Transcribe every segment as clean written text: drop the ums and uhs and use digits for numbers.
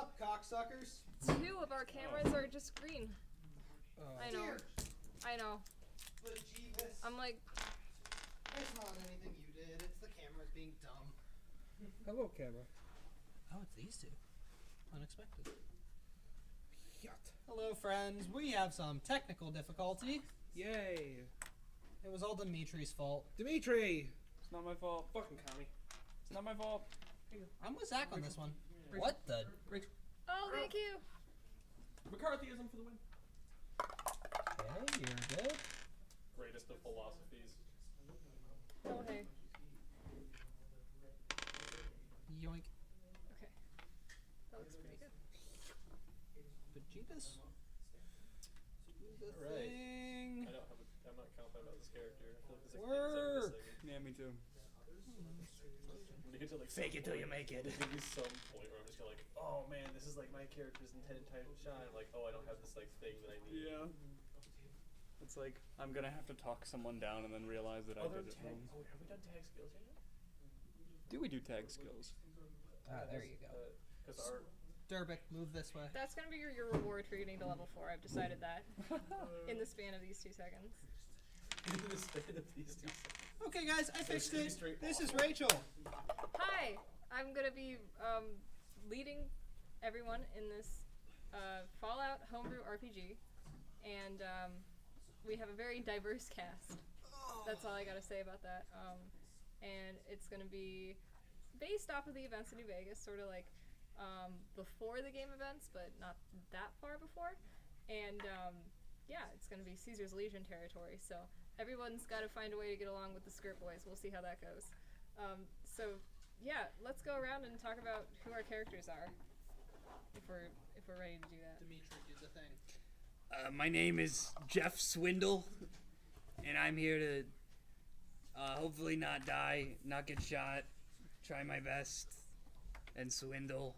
up, cocksuckers? 2 of our cameras are just green. I know. Dear. I know. Bejeebus. I'm like, It's not anything you did. It's the cameras being dumb. Hello, camera. Oh, it's these two. Unexpected. Yacht. Hello, friends. We have some technical difficulty. Yay. It was all Dimitri's fault. Dimitri! It's not my fault. Fucking commie. It's not my fault. I'm with Zach on this one. What the? oh, thank you. McCarthyism for the win. Okay, you're good. Greatest of philosophies. Oh, hey. Yoink. Okay. That looks pretty good. Bejeebus. Do the Alright. thing. I'm not confident about this character. I feel like there's like Work. things I'm missing. Yeah, me too. When you get to like Fake it till you make it. There's gonna be some point where I'm just gonna like, oh man, this is like my character's intended time to shine. Like, oh, I don't have this like thing that I need. Yeah. It's like, I'm gonna have to talk someone down and then realize that I did it wrong. Oh, have we done tag skills yet? Do we do tag skills? Ah, there you go. Because our Derbick, move this way. That's gonna be your reward for getting to level 4. I've decided that. In the span of these 2 seconds. in the span of these two seconds. Okay, guys, I fixed it. Straight This is awful. Rachel. Hi! I'm gonna be leading everyone in this Fallout homebrew RPG. And we have a very diverse cast. That's all I gotta say about that. And it's gonna be based off of the events in New Vegas, sort of like before the game events, but not that far before. And yeah, it's gonna be Caesar's Legion territory, so everyone's gotta find a way to get along with the Skirt Boys. We'll see how that goes. So yeah, let's go around and talk about who our characters are, if we're ready to do that. Dimitri, do the thing. My name is Jeff Swindle, and I'm here to hopefully not die, not get shot, try my best, and swindle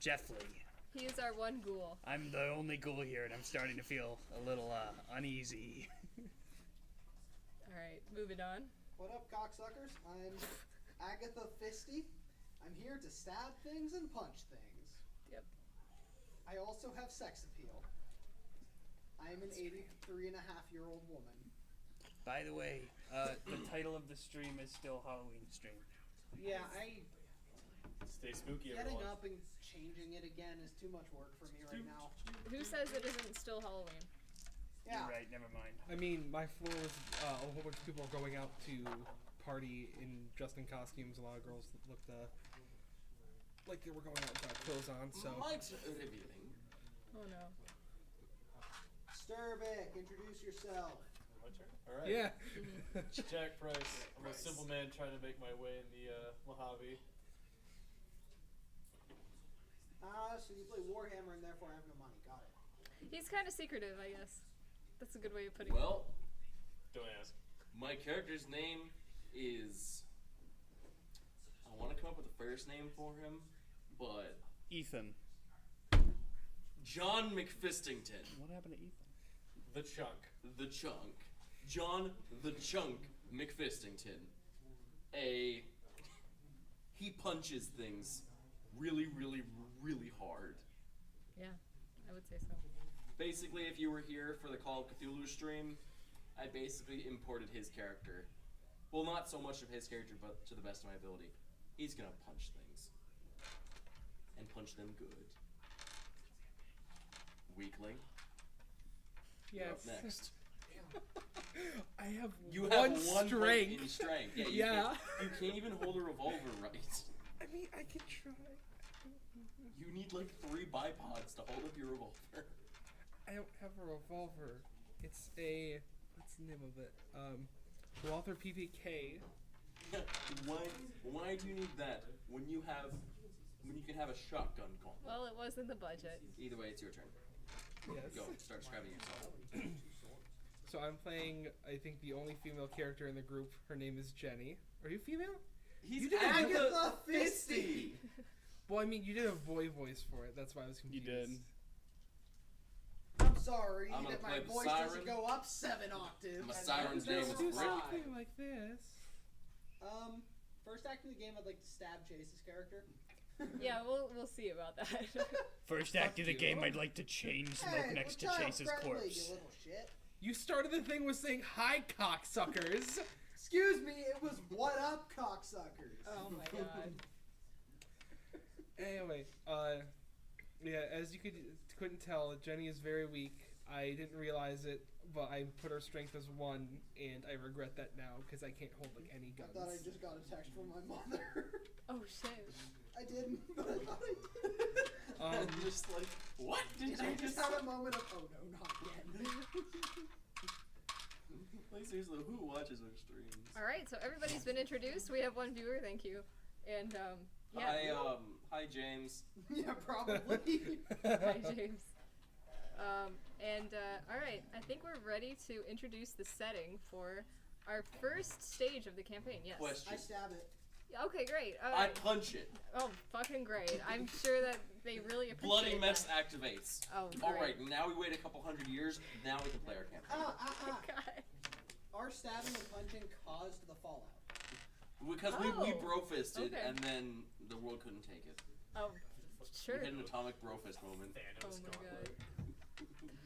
Jeffley. He is our one ghoul. I'm the only ghoul here, and I'm starting to feel a little uneasy. Alright, moving on. What up, cocksuckers? I'm Agatha Fisty. I'm here to stab things and punch things. Yep. I also have sex appeal. I am an 83-and-a-half-year-old woman. By the way, the title of the stream is still Halloween stream. Yeah, Stay spooky, getting everyone. up and changing it again is too much work for me right now. Who says it isn't still Halloween? Yeah. You're right, never mind. I mean, my floor was a whole bunch of people are going out to party just in costumes. A lot of girls looked like they were going out without clothes on, so. Mike's revealing. Oh no. Sturbick, introduce yourself. My turn? Alright. Yeah. Jack Price. I'm a simple man trying to make my way in the Mojave. So you play Warhammer and therefore have no money. Got it. He's kind of secretive, I guess. That's a good way of putting Well, Don't ask. my character's name is. I want to come up with a first name for him, but Ethan. John McFistington. What happened to Ethan? The Chunk. The Chunk. John the Chunk McFistington. He punches things really, really, really hard. it. Yeah, I would say so. Basically, if you were here for the Call of Cthulhu stream, I basically imported his character. Well, not so much of his character, but to the best of my ability. He's gonna punch things. And punch them good. Weakling. You're up Yes. next. I have You one have one point strength. in strength. Yeah. Yeah. You can't even hold a revolver right. I mean, I can try. You need like 3 bipods to hold up your revolver. I don't have a revolver. It's a what's the name of it? Walther PPK. Why do you need that when you can have a shotgun gun? Well, it was in the budget. Either way, it's your turn. Yes. Go, start describing yourself. So I'm playing, I think, the only female character in the group. Her name is Jenny. Are you female? He's You did Agatha Fisty! Well, I mean, you did a boy voice for it. That's why I was You confused. did. I'm sorry I'm gonna that my play the voice siren. doesn't go up 7 octaves. My siren's name is Do Rick. something like this. First act of the game, I'd like to stab Chase's character. Yeah, we'll see about that. First act of the you. game, I'd like to chain smoke Hey, next to we're Chase's child-friendly, corpse. You little shit. You started the thing with saying hi, cocksuckers. Excuse me, it was what up, cocksuckers. Oh my god. Anyway, yeah, as you couldn't tell, Jenny is very weak. I didn't realize it, but I put her strength as 1, and I regret that now because I can't hold like any I guns. thought I just got a text from my mother. Oh shit. I didn't, but I thought I did. I'm just like, what did And I you just just had say? a moment of, oh no, not again. Like seriously, who watches our streams? All right, so everybody's been introduced. We have 1 viewer, thank you. And yeah. Hi James. Yeah, probably. Hi, James. All right, I think we're ready to introduce the setting for our first stage of the campaign. Yes. Question. I stab it. Yeah, okay, great. I punch it. Oh, fucking great. I'm sure that they really appreciate Bloody mess that. activates. Oh, great. Alright, now we wait a couple hundred years, now we can play our campaign. God. Our stabbing and punching caused the fallout. Because we Oh, bro-fisted, okay. and then the world couldn't take it. Oh, sure. We hit an atomic bro-fist moment. Oh my god.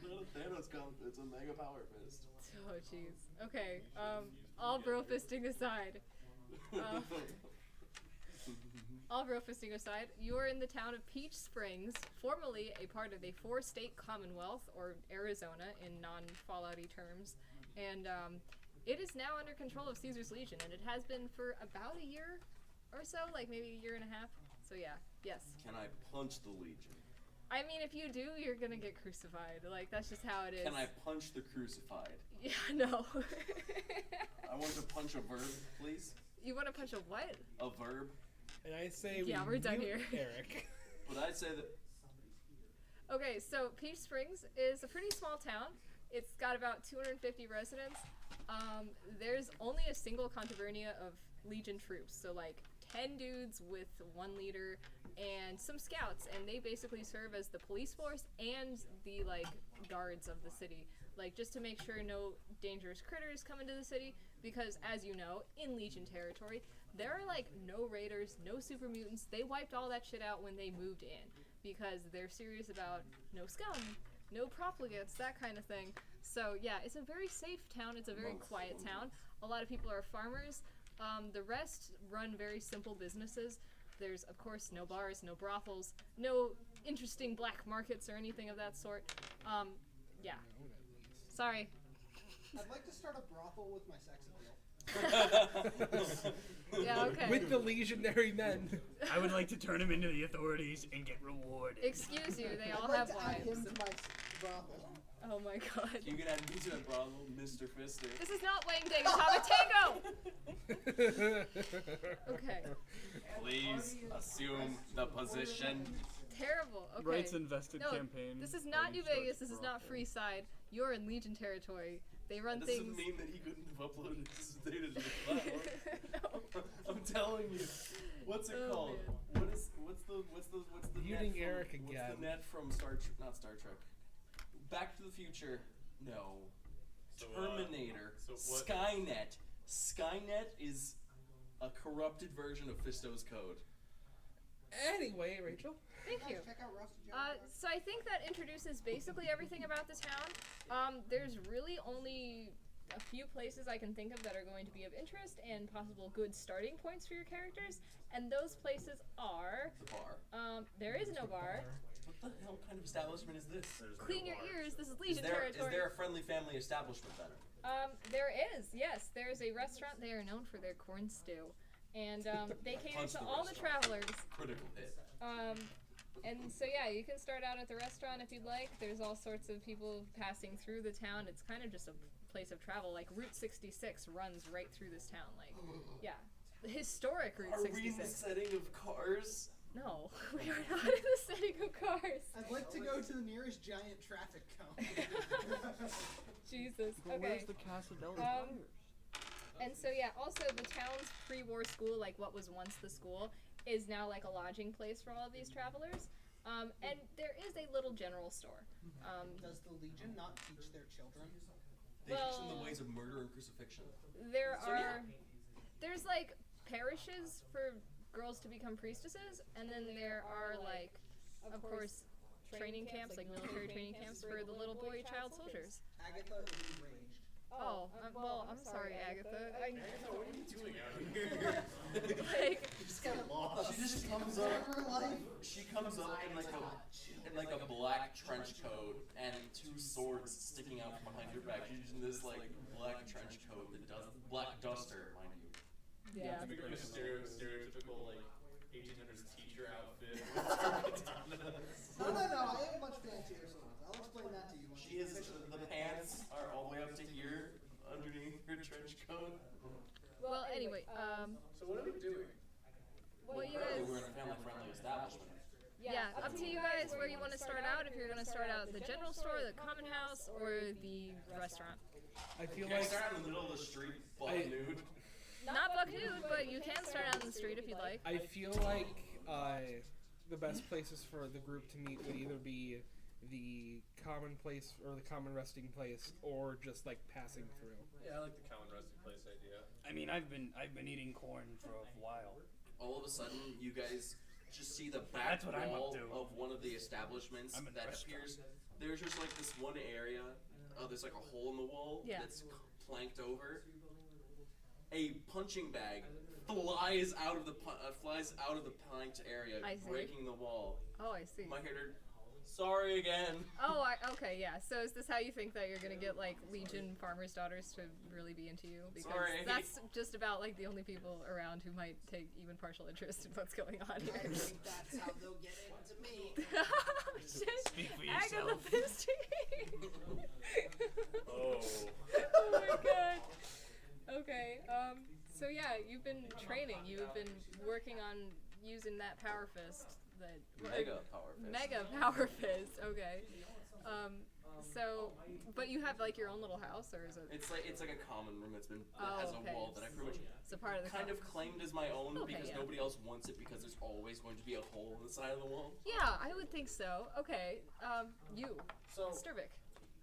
Not a Thanos count, it's a mega power fist. Oh, jeez. Okay, all bro fisting aside. All bro fisting aside, you are in the town of Peach Springs, formerly a part of a 4-state commonwealth, or Arizona in non-Fallouty terms, and it is now under control of Caesar's Legion, and it has been for about a year or so, like maybe a year and a half. So yeah, yes. Can I punch the Legion? I mean, if you do, you're gonna get crucified. Like, that's just how it is. Can I punch the crucified? Yeah, no. I want to punch a verb, please. You want to punch a what? A verb. And I say, Yeah, we we're done mute here. Eric. But I'd say that Okay, so Peach Springs is a pretty small town. It's got about 250 residents. There's only a single contubernia of Legion troops, so like 10 dudes with 1 leader and some scouts, and they basically serve as the police force and the like guards of the city, like just to make sure no dangerous critters come into the city, because as you know, in Legion territory, there are like no raiders, no super mutants. They wiped all that shit out when they moved in, because they're serious about no scum, no profligates, that kind of thing. So yeah, it's a very safe town. It's a very quiet town. A lot of people are farmers. The rest run very simple businesses. There's, of course, no bars, no brothels, no interesting black markets or anything of that sort. Yeah. Sorry. I'd like to start a brothel with my sex appeal. Yeah, okay. With the legionary men. I would like to turn him into the authorities and get rewarded. Excuse you, they all I'd like have to add wives. him to my brothel. Oh my god. you can add me to that brothel, Mr. Fister. This is not Wang Dang, it's Habatango! Okay. Please assume the position. Terrible. Okay. Rights invested No, campaign. This is not Already New starts Vegas, this is not brothel. Freeside. You're in Legion territory. They run That things. doesn't mean that he couldn't have uploaded his data to the cloud. No. I'm telling you. What's it Oh, called? man. What's the Muting net from, Eric What's again. the net from not Star Trek. Back to the Future. No. So, Terminator. so what- Skynet. Skynet is a corrupted version of Fisto's code. Anyway, Rachel. Thank you. Check out Roasted Jelly. So I think that introduces basically everything about the town. There's really only a few places I can think of that are going to be of interest and possible good starting points for your characters, and those places are, The bar. there is no bar. What the hell kind of establishment is this? There's no Clean your bar. ears, this is Is Legion there, is territory. there a friendly family establishment then? There is, yes. There's a restaurant. They are known for their corn stew. And they cater Punch to the all the restaurant. travelers. Critical hit. And so yeah, you can start out at the restaurant if you'd like. There's all sorts of people passing through the town. It's kind of just a place of travel. Like Route 66 runs right through this town. Like, yeah, the historic Route Are we in the 66. setting of cars? No, we are not in the setting of cars. I'd like to go to the nearest giant traffic cone. Jesus. But Okay. where's the Casa del Um, And so yeah, also the town's pre-war school, like what was once the school, is now like a lodging place for all of these travelers. And there is a little general store. Does the Legion not teach their children? They teach them Well- the ways of murder and crucifixion. There So, yeah. there's like parishes for girls to become priestesses, and then there are like, of course, training camps, like military training camps for the little boy child soldiers. Agatha is ranged. Oh, I'm sorry, Agatha. What are you doing out here? Like, You just got lost. She just comes up. Her life. She comes up in like a black trench coat and 2 swords sticking out from behind her back. She's using this like black trench coat, black duster, mind you. yeah. It's like a stereotypical like 1800s teacher outfit. No, I have much fancier swords. I'll explain that to you. She is. The pants are all the way up to here underneath her trench coat. Well, anyway, So what are we doing? what you Apparently, guys? we're in a family-friendly establishment. Yeah, up to you guys where you want to start out. If you're going to start out the general store, the common house, or the restaurant. I feel Can I like start in the middle of the street, butt nude? Not buck nude, but you can start out in the street if you'd like. I feel like the best places for the group to meet would either be the common place or the common resting place, or just like passing through. Yeah, I like the common resting place idea. I mean, I've been eating corn for a while. All of a sudden, you guys just see the back That's what I'm up wall to. of one of the establishments I'm in that the restaurant. appears. There's just like this one area. There's like a hole in the wall Yeah. that's planked over. A punching bag flies out of the planked area, I see. breaking the wall. Oh, I see. My character, sorry again. Oh, okay, yeah. So is this how you think that you're gonna get like Legion farmers' daughters to really be into you? Because Sorry. that's just about like the only people around who might take even partial interest in what's going on here. That's how they'll get into me. Oh, shit. Speak for Agatha yourself. Fisty. Oh. Oh my god. Okay. So yeah, you've been training. You've been working on using that power fist. Mega power fist. Mega power fist. Okay. So, but you have like your own little house, or is it? It's like a common room that Oh, has okay. a wall that I pretty much It's a part of the kind of claimed as my own Okay, because yeah. nobody else wants it because there's always going to be a hole in the side of the wall. Yeah, I would think so. Okay. You, So, Sturvik.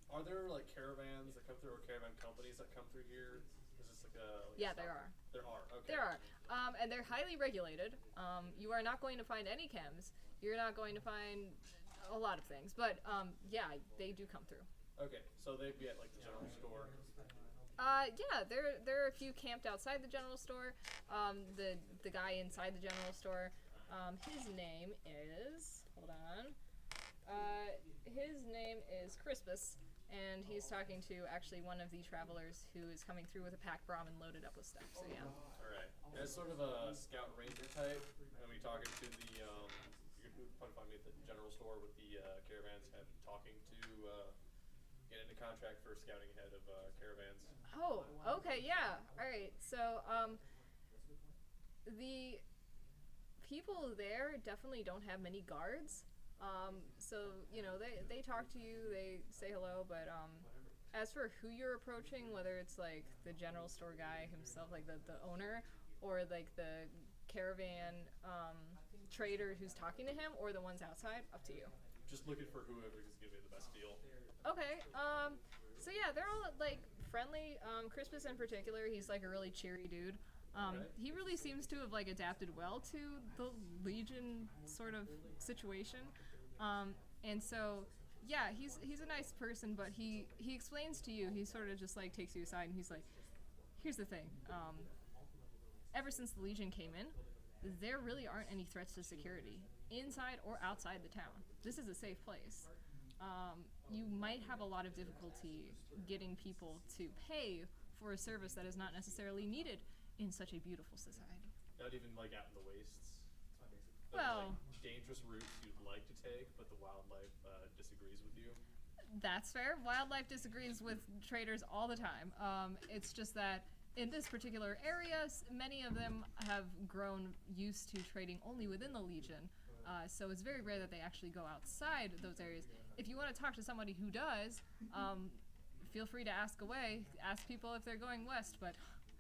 are there like caravans that come through, or caravan companies that come through here? Is this like a? Yeah, there are. There are. Okay. There are. And they're highly regulated. You are not going to find any chems. You're not going to find a lot of things. But yeah, they do come through. Okay, so they'd be at like the general store. Yeah, there are a few camped outside the general store. The guy inside the general store, his name is, hold on. His name is Crispus, and he's talking to actually one of the travelers who is coming through with a pack brom and loaded up with stuff. So yeah. All right. As sort of a scout ranger type, and we talking to the you can probably find me at the general store with the caravans, and talking to get into contract for scouting ahead of caravans. Oh, okay, yeah. All right. So, the people there definitely don't have many guards. So, you know, they talk to you, they say hello, but, as for who you're approaching, whether it's like the general store guy himself, like the owner, or like the caravan, trader who's talking to him, or the ones outside, up to you. Just looking for whoever can give me the best deal. Okay, so yeah, they're all like friendly. Crispus in particular, he's like a really cheery dude. He really seems to have like adapted well to the Legion sort of situation. And so yeah, he's a nice person, but he explains to you, he sort of just like takes you aside and he's like, here's the thing, ever since the Legion came in, there really aren't any threats to security, inside or outside the town. This is a safe place. You might have a lot of difficulty getting people to pay for a service that is not necessarily needed in such a beautiful society. Not even like out in the wastes. Well, like dangerous routes you'd like to take, but the wildlife disagrees with you. That's fair. Wildlife disagrees with traders all the time. It's just that in this particular area, many of them have grown used to trading only within the Legion. So it's very rare that they actually go outside those areas. If you want to talk to somebody who does, feel free to ask away. Ask people if they're going west, but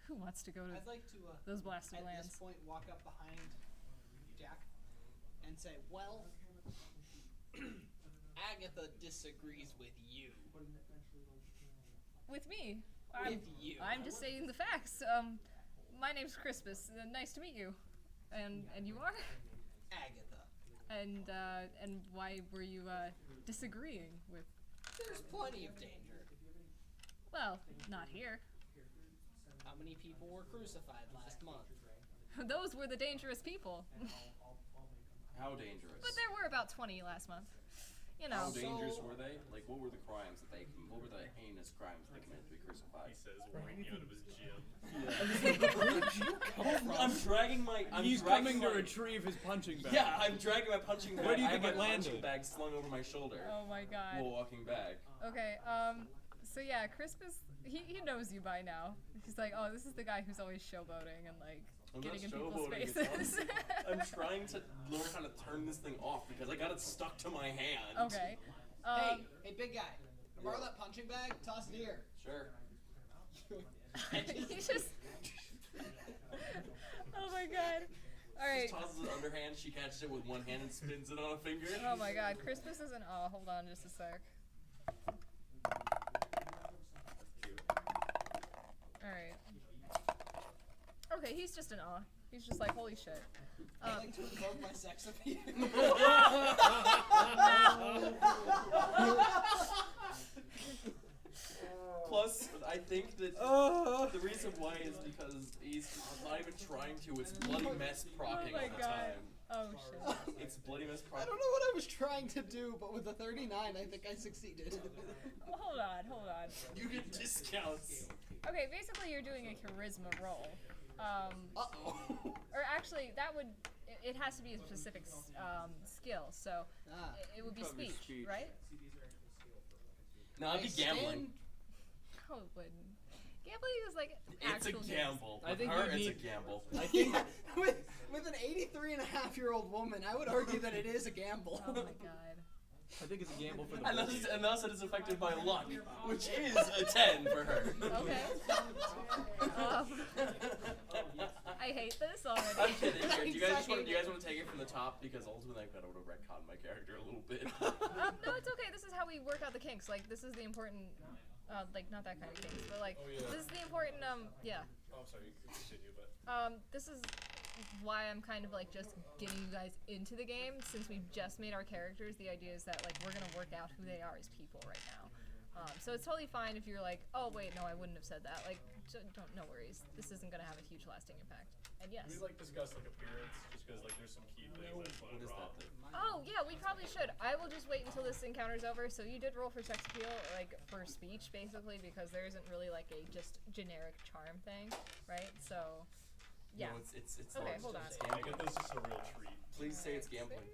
who wants to go to I'd like to those blasted at lands? this point walk up behind Jack and say, well, Agatha disagrees with you. With me? With you. I'm just saying the facts. My name's Crispus. Nice to meet you. And you are? Agatha. And why were you disagreeing with? There's plenty of danger. Well, not here. How many people were crucified last month? Those were the dangerous people. How dangerous? But there were about 20 last month. You know. How dangerous were they? Like, what were the crimes that what were the heinous crimes they committed to be crucified? He says, walking out of his gym. I'm dragging my. He's coming to retrieve his punching bag. Yeah, I'm dragging my punching bag. Where do you I think have it my landed? punching bag slung over my shoulder Oh my god. while walking back. Okay, so yeah, Crisp is, he knows you by now. He's like, oh, this is the guy who's always showboating and like I'm getting in not people's showboating, it's faces. I'm trying to learn how to turn this thing off because I got it stuck to my hand. Okay. Hey, big guy. Borrow that punching bag. Toss it here. Sure. He just. Oh my god. Alright. Just tosses it underhand, she catches it with one hand and spins it on a finger. Oh my god, Crispus is an awe. Hold on just a sec. Alright. Okay, he's just an awe. He's just like, holy shit. I like to invoke my sex appeal. Plus, I think that the reason why is because he's not even trying to. It's bloody mess procking Oh my all the God. time. Oh shit. It's bloody mess I procking. don't know what I was trying to do, but with a 39, I think I succeeded. Hold on. You get discounts. Okay, basically you're doing a charisma roll. Uh-oh. Or actually, that would, it has to be a specific skill, so Ah. it would be Probably speech, speech. right? No, I'd be gambling. No, it wouldn't. Gambling is like It's a actual gamble. I With think her, you'd it's need- a gamble. I think with an 83-and-a-half-year-old woman, I would argue that it is a gamble. Oh my god. I think it's a gamble for the Unless it is affected by luck, which is a 10 for her. Okay. I hate this already. I'm kidding. Here, do you guys Exactly. want to take it from the top because ultimately I kind of want to retcon my character a little bit. No, it's okay. This is how we work out the kinks. Like, this is the important, like, not that kind of kinks, but like, Oh, yeah. this is the important, yeah. Oh, I'm sorry, you can continue, but. This is why I'm kind of like just getting you guys into the game. Since we've just made our characters, the idea is that like we're gonna work out who they are as people right now. So it's totally fine if you're like, oh wait, no, I wouldn't have said that. Like, no worries. This isn't gonna have a huge lasting impact. And yes. Can we like discuss like appearance, just because like there's some key things I just want What to is drop. that thing? Oh yeah, we probably should. I will just wait until this encounter's over. So you did roll for sex appeal, like for speech, basically, because there isn't really like a just generic charm thing, right? So, yeah. No, it's Okay, not. hold on. It's I gambling. get this is a real treat. Please say it's gambling.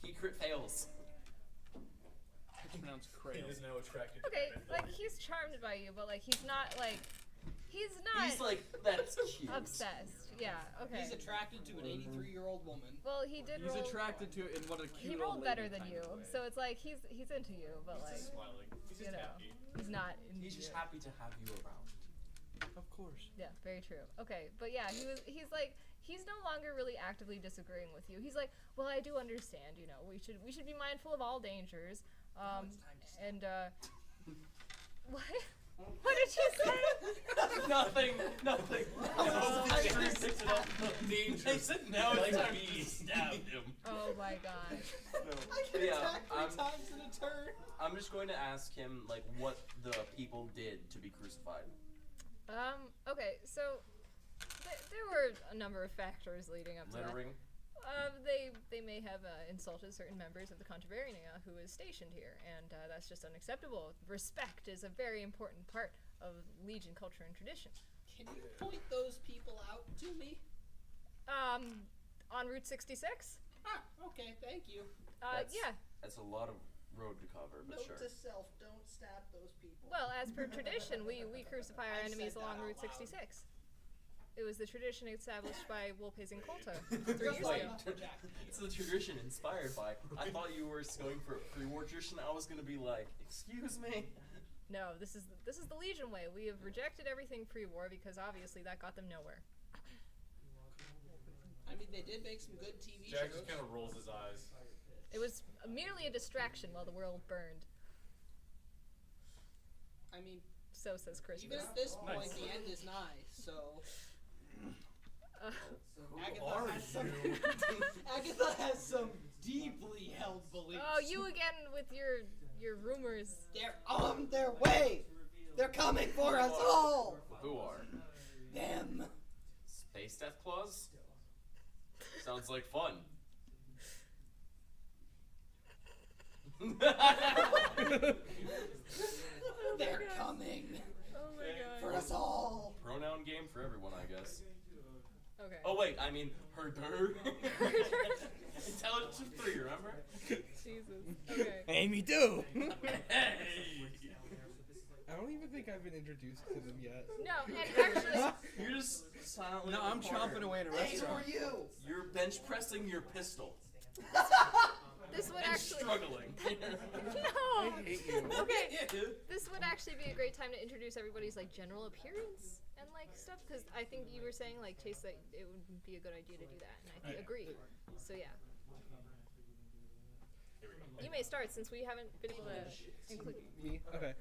He crit fails. It's pronounced He crayon. is now attracted to Okay, men. like he's charmed by you, but like he's not like he's not He's like, that's cute. obsessed. Yeah. Okay. He's attracted to an 83-year-old woman. Well, he did He's roll. attracted to it in what a He cute rolled old better lady than kind you, of way. so it's like he's into you, but like He's just smiling. He's you just know, happy. he's not into He's just you. happy to have you around. Of course. Yeah, very true. Okay, but yeah, he's like he's no longer really actively disagreeing with you. He's like, well, I do understand. You know, we should be mindful of all dangers. And what? What did you say? Nothing. They said now it's time to stab him. Oh my god. I can Yeah, attack 3 times in a turn. I'm just going to ask him like what the people did to be crucified. Okay, so there were a number of factors leading up to Littering. that. They may have insulted certain members of the Contraveria who is stationed here, and that's just unacceptable. Respect is a very important part of Legion culture and tradition. Can you point those people out to me? On Route 66? Ah, okay, thank you. Yeah. That's a lot of road to cover, but Note sure. to self, don't stab those people. Well, as per tradition, we crucify our I enemies said along that Route out loud. 66. It was the tradition established by Wolpes and Colta 3 Just years like ago. Lumberjack. It's the tradition inspired by. I thought you were going for a pre-war tradition. I was gonna be like, excuse me. No, this is the Legion way. We have rejected everything pre-war because obviously that got them nowhere. I mean, they did make some good TV Jack shows. just kind of rolls his eyes. It was merely a distraction while the world burned. I mean, So says even Christmas. at this point, Nice. the end is nigh, so... Agatha has some. Agatha has some deeply held beliefs. Oh, you again with your rumors. They're on their way. They're coming for us all. Who are? Them. Space Death Claws? Sounds like fun. They're coming Oh my god. for us all. Pronoun game for everyone, I guess. Okay. Oh wait, I mean her. Intelligence of 3, remember? Jesus. Okay. Hey, me too. Hey! I don't even think I've been introduced to them yet. No, and actually, You're just silently. No, in the I'm corner. chomping away in a Hey, who restaurant. are you? You're bench pressing your pistol this would and actually. struggling. No. I hate you. Okay. This would actually be a great time to introduce everybody's like general appearance and like stuff, because I think you were saying like Chase that it would be a good idea to do that, and I agree. So yeah. You may start since we haven't been able to include. Me? Okay.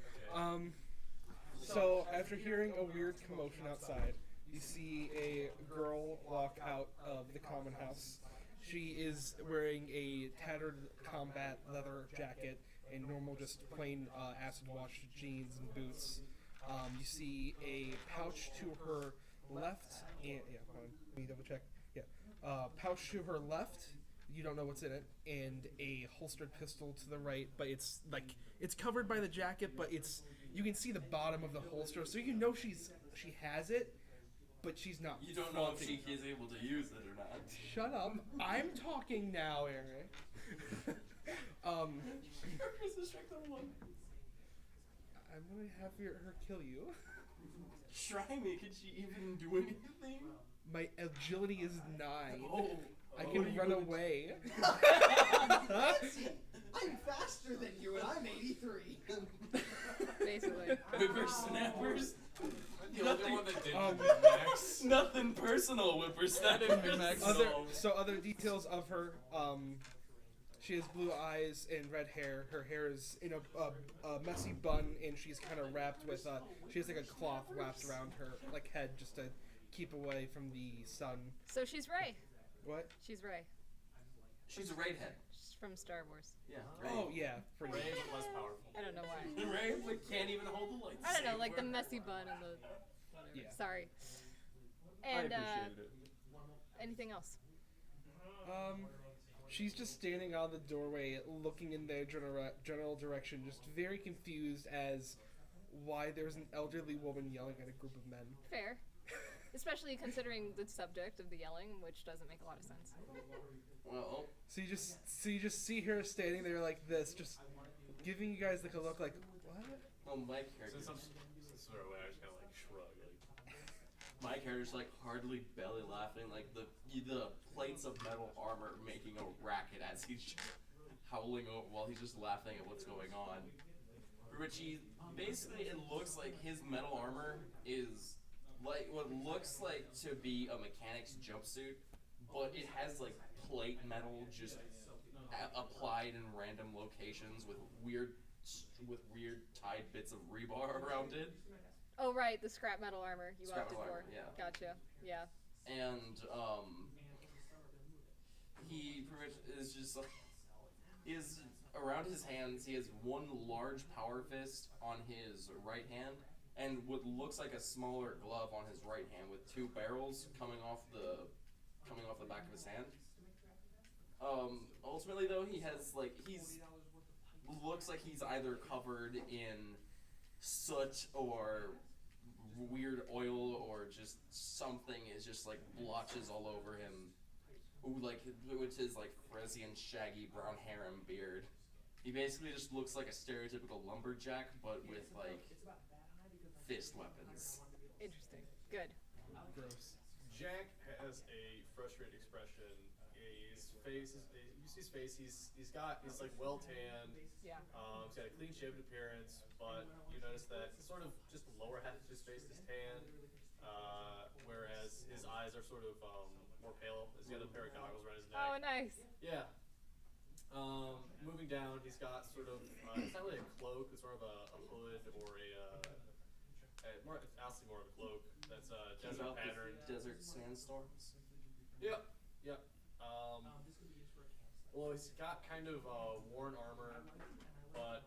So after hearing a weird commotion outside, you see a girl walk out of the common house. She is wearing a tattered combat leather jacket and normal, just plain acid washed jeans and boots. You see a pouch to her left, and hold on, let me double check. Yeah, pouch to her left. You don't know what's in it, and a holstered pistol to the right. But it's like it's covered by the jacket, but you can see the bottom of the holster, so you know she has it, but she's not. You don't know if flaunting. she is able to use it or not. Shut up! I'm talking now, Eric. Is the strength of 1? I'm gonna have her kill you. Try me. Can she even do anything? My agility is 9. Oh, I what are can you run gonna- away. Nancy, I'm faster than you, and I'm 83. Basically. Whippersnappers. The only one that did Um, Max. Nothing personal, whippersnappers. Other details of her. She has blue eyes and red hair. Her hair is in a messy bun, and she's kind of wrapped with she has like a cloth wrapped around her like head just to keep away from the sun. So she's Rey. What? She's Rey. She's a raid head. She's from Star Wars. Yeah. Oh yeah, pretty. Ray, but less powerful. I don't know why. Ray can't even hold the lights. I don't know, like the messy bun and the whatever. Yeah. Sorry. I And appreciated it. anything else? She's just standing on the doorway, looking in their general direction, just very confused as why there's an elderly woman yelling at a group of men. Fair. Especially considering the subject of the yelling, which doesn't make a lot of sense. Well, So you just see her standing there like this, just giving you guys like a look like what? well, my character. Since sort of way, I just kind of like shrug. Like, My character's like hardly belly laughing, like the plates of metal armor making a racket as he's howling while he's just laughing at what's going on. Richie, basically, it looks like his metal armor is like what looks like to be a mechanic's jumpsuit, but it has like plate metal just applied in random locations with weird tied bits of rebar around it. Oh right, the scrap metal armor you Scrap opted metal for. armor, yeah. Gotcha. Yeah. And he pretty much is just like he is around his hands. He has one large power fist on his right hand, and what looks like a smaller glove on his right hand with 2 barrels coming off the back of his hand. Ultimately though, he has like looks like he's either covered in soot or weird oil or just something is just like blotches all over him. Ooh, like with his like frizzy and shaggy brown hair and beard. He basically just looks like a stereotypical lumberjack, but with like fist weapons. Interesting. Good. Gross. Jack has a frustrated expression. His face is. You see his face. He's like well tanned. Yeah. He's got a clean shaven appearance, but you notice that sort of just the lower half of his face is tan, whereas his eyes are sort of more pale. He's got a pair of goggles around his neck. Oh, nice. Yeah. Moving down, he's got sort of it's not really a cloak, it's sort of a hood or a It's honestly more of a cloak. That's Keep desert out the pattern. desert sandstorms. Yep. Yep. Well, he's got kind of worn armor, but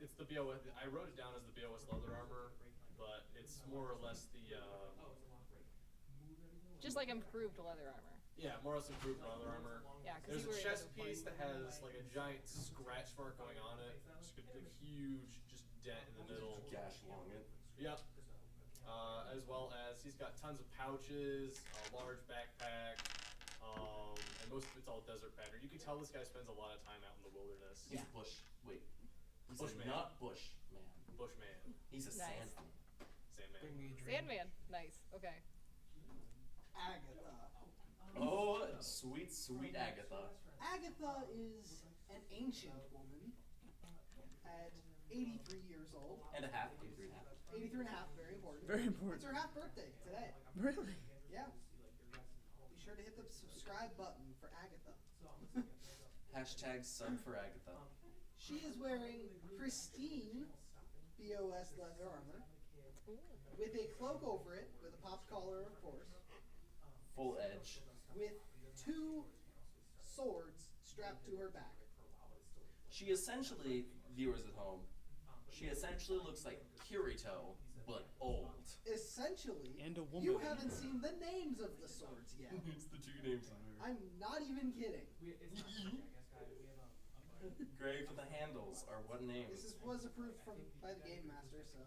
it's the BOS. I wrote it down as the BOS leather armor, but it's more or less the. Just like improved leather armor. Yeah, more or less improved leather armor. Yeah, because There's a chest piece that has like a giant scratch mark going on it. Just a huge, just dent in the middle. Gash along it. Yep. As well as he's got tons of pouches, a large backpack, and most of it's all desert pattern. You can tell this guy spends a lot of time out in the wilderness. He's bush. Wait. He's Bushman. not bush man. Bushman. He's a Nice. sandman. Sandman. Bring me a drink. Sandman. Nice. Okay. Agatha. Oh, sweet, sweet Agatha. Agatha is an ancient woman at 83 years old. And a half, 83 and a half. 83 and a half, very important. Very important. It's her half birthday today. Really? Yeah. Be sure to hit the subscribe button for Agatha. Hashtag sub for Agatha. She is wearing pristine BOS leather armor with a cloak over it, with a popped collar, of course, Full edge. with 2 swords strapped to her back. She essentially, viewers at home, she essentially looks like Kirito, but old. Essentially, And a you woman. haven't seen the names of the swords yet. It's the 2 names on her. I'm not even kidding. Gray for the handles are what names? This was approved by the game master, so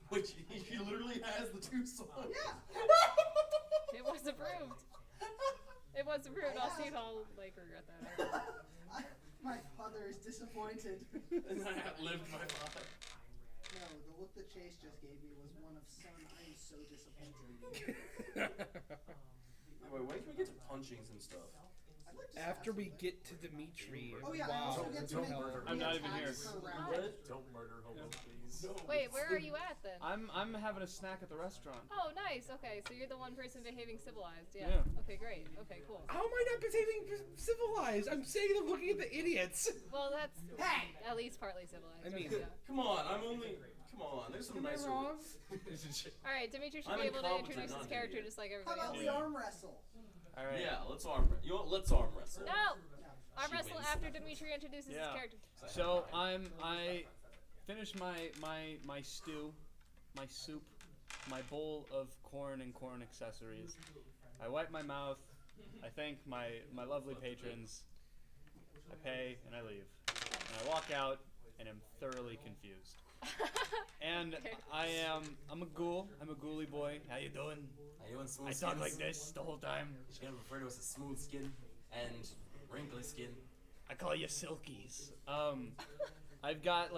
Which he literally has the 2 swords. yeah. It was approved. It was approved. I'll see if I'll like regret that. My father is disappointed. And I outlived my father. No, the look that Chase just gave me was one of son. I am so disappointed in you. Anyway, when can we get to punchings and stuff? I'd like to After ask we you- get to Dimitri. Oh yeah, I wow. also get to Don't make murder. I'm not the even here. attacks per round. What? Don't murder homo, please. Wait, where are you at then? I'm having a snack at the restaurant. Oh, nice. Okay, so you're the one person behaving civilized. Yeah. Yeah. Okay, great. Okay, cool. How am I not behaving civilized? I'm sitting there looking at the idiots. Well, that's Hey! at least partly civilized. I mean- yeah. Come on, come on, there's some Am I nicer wrong? All right, Dimitri should I'm be able to incompetent, introduce not his an character idiot. just like How everybody about else. we arm wrestle? All right. Yeah, let's arm wrestle. You know what? Let's arm wrestle. No! Arm She wrestle wins. after Dimitri introduces Yeah. his character. So I finished my stew, my soup, my bowl of corn and corn accessories. I wipe my mouth. I thank my lovely patrons. I pay and I leave. And I walk out and am thoroughly confused. And Okay. I'm a ghoul. I'm a ghouly boy. How you doing? How you doing, smooth I talk skins? like this the whole time. She's gonna refer to us as smooth skin and wrinkly skin. I call you silkies. I've got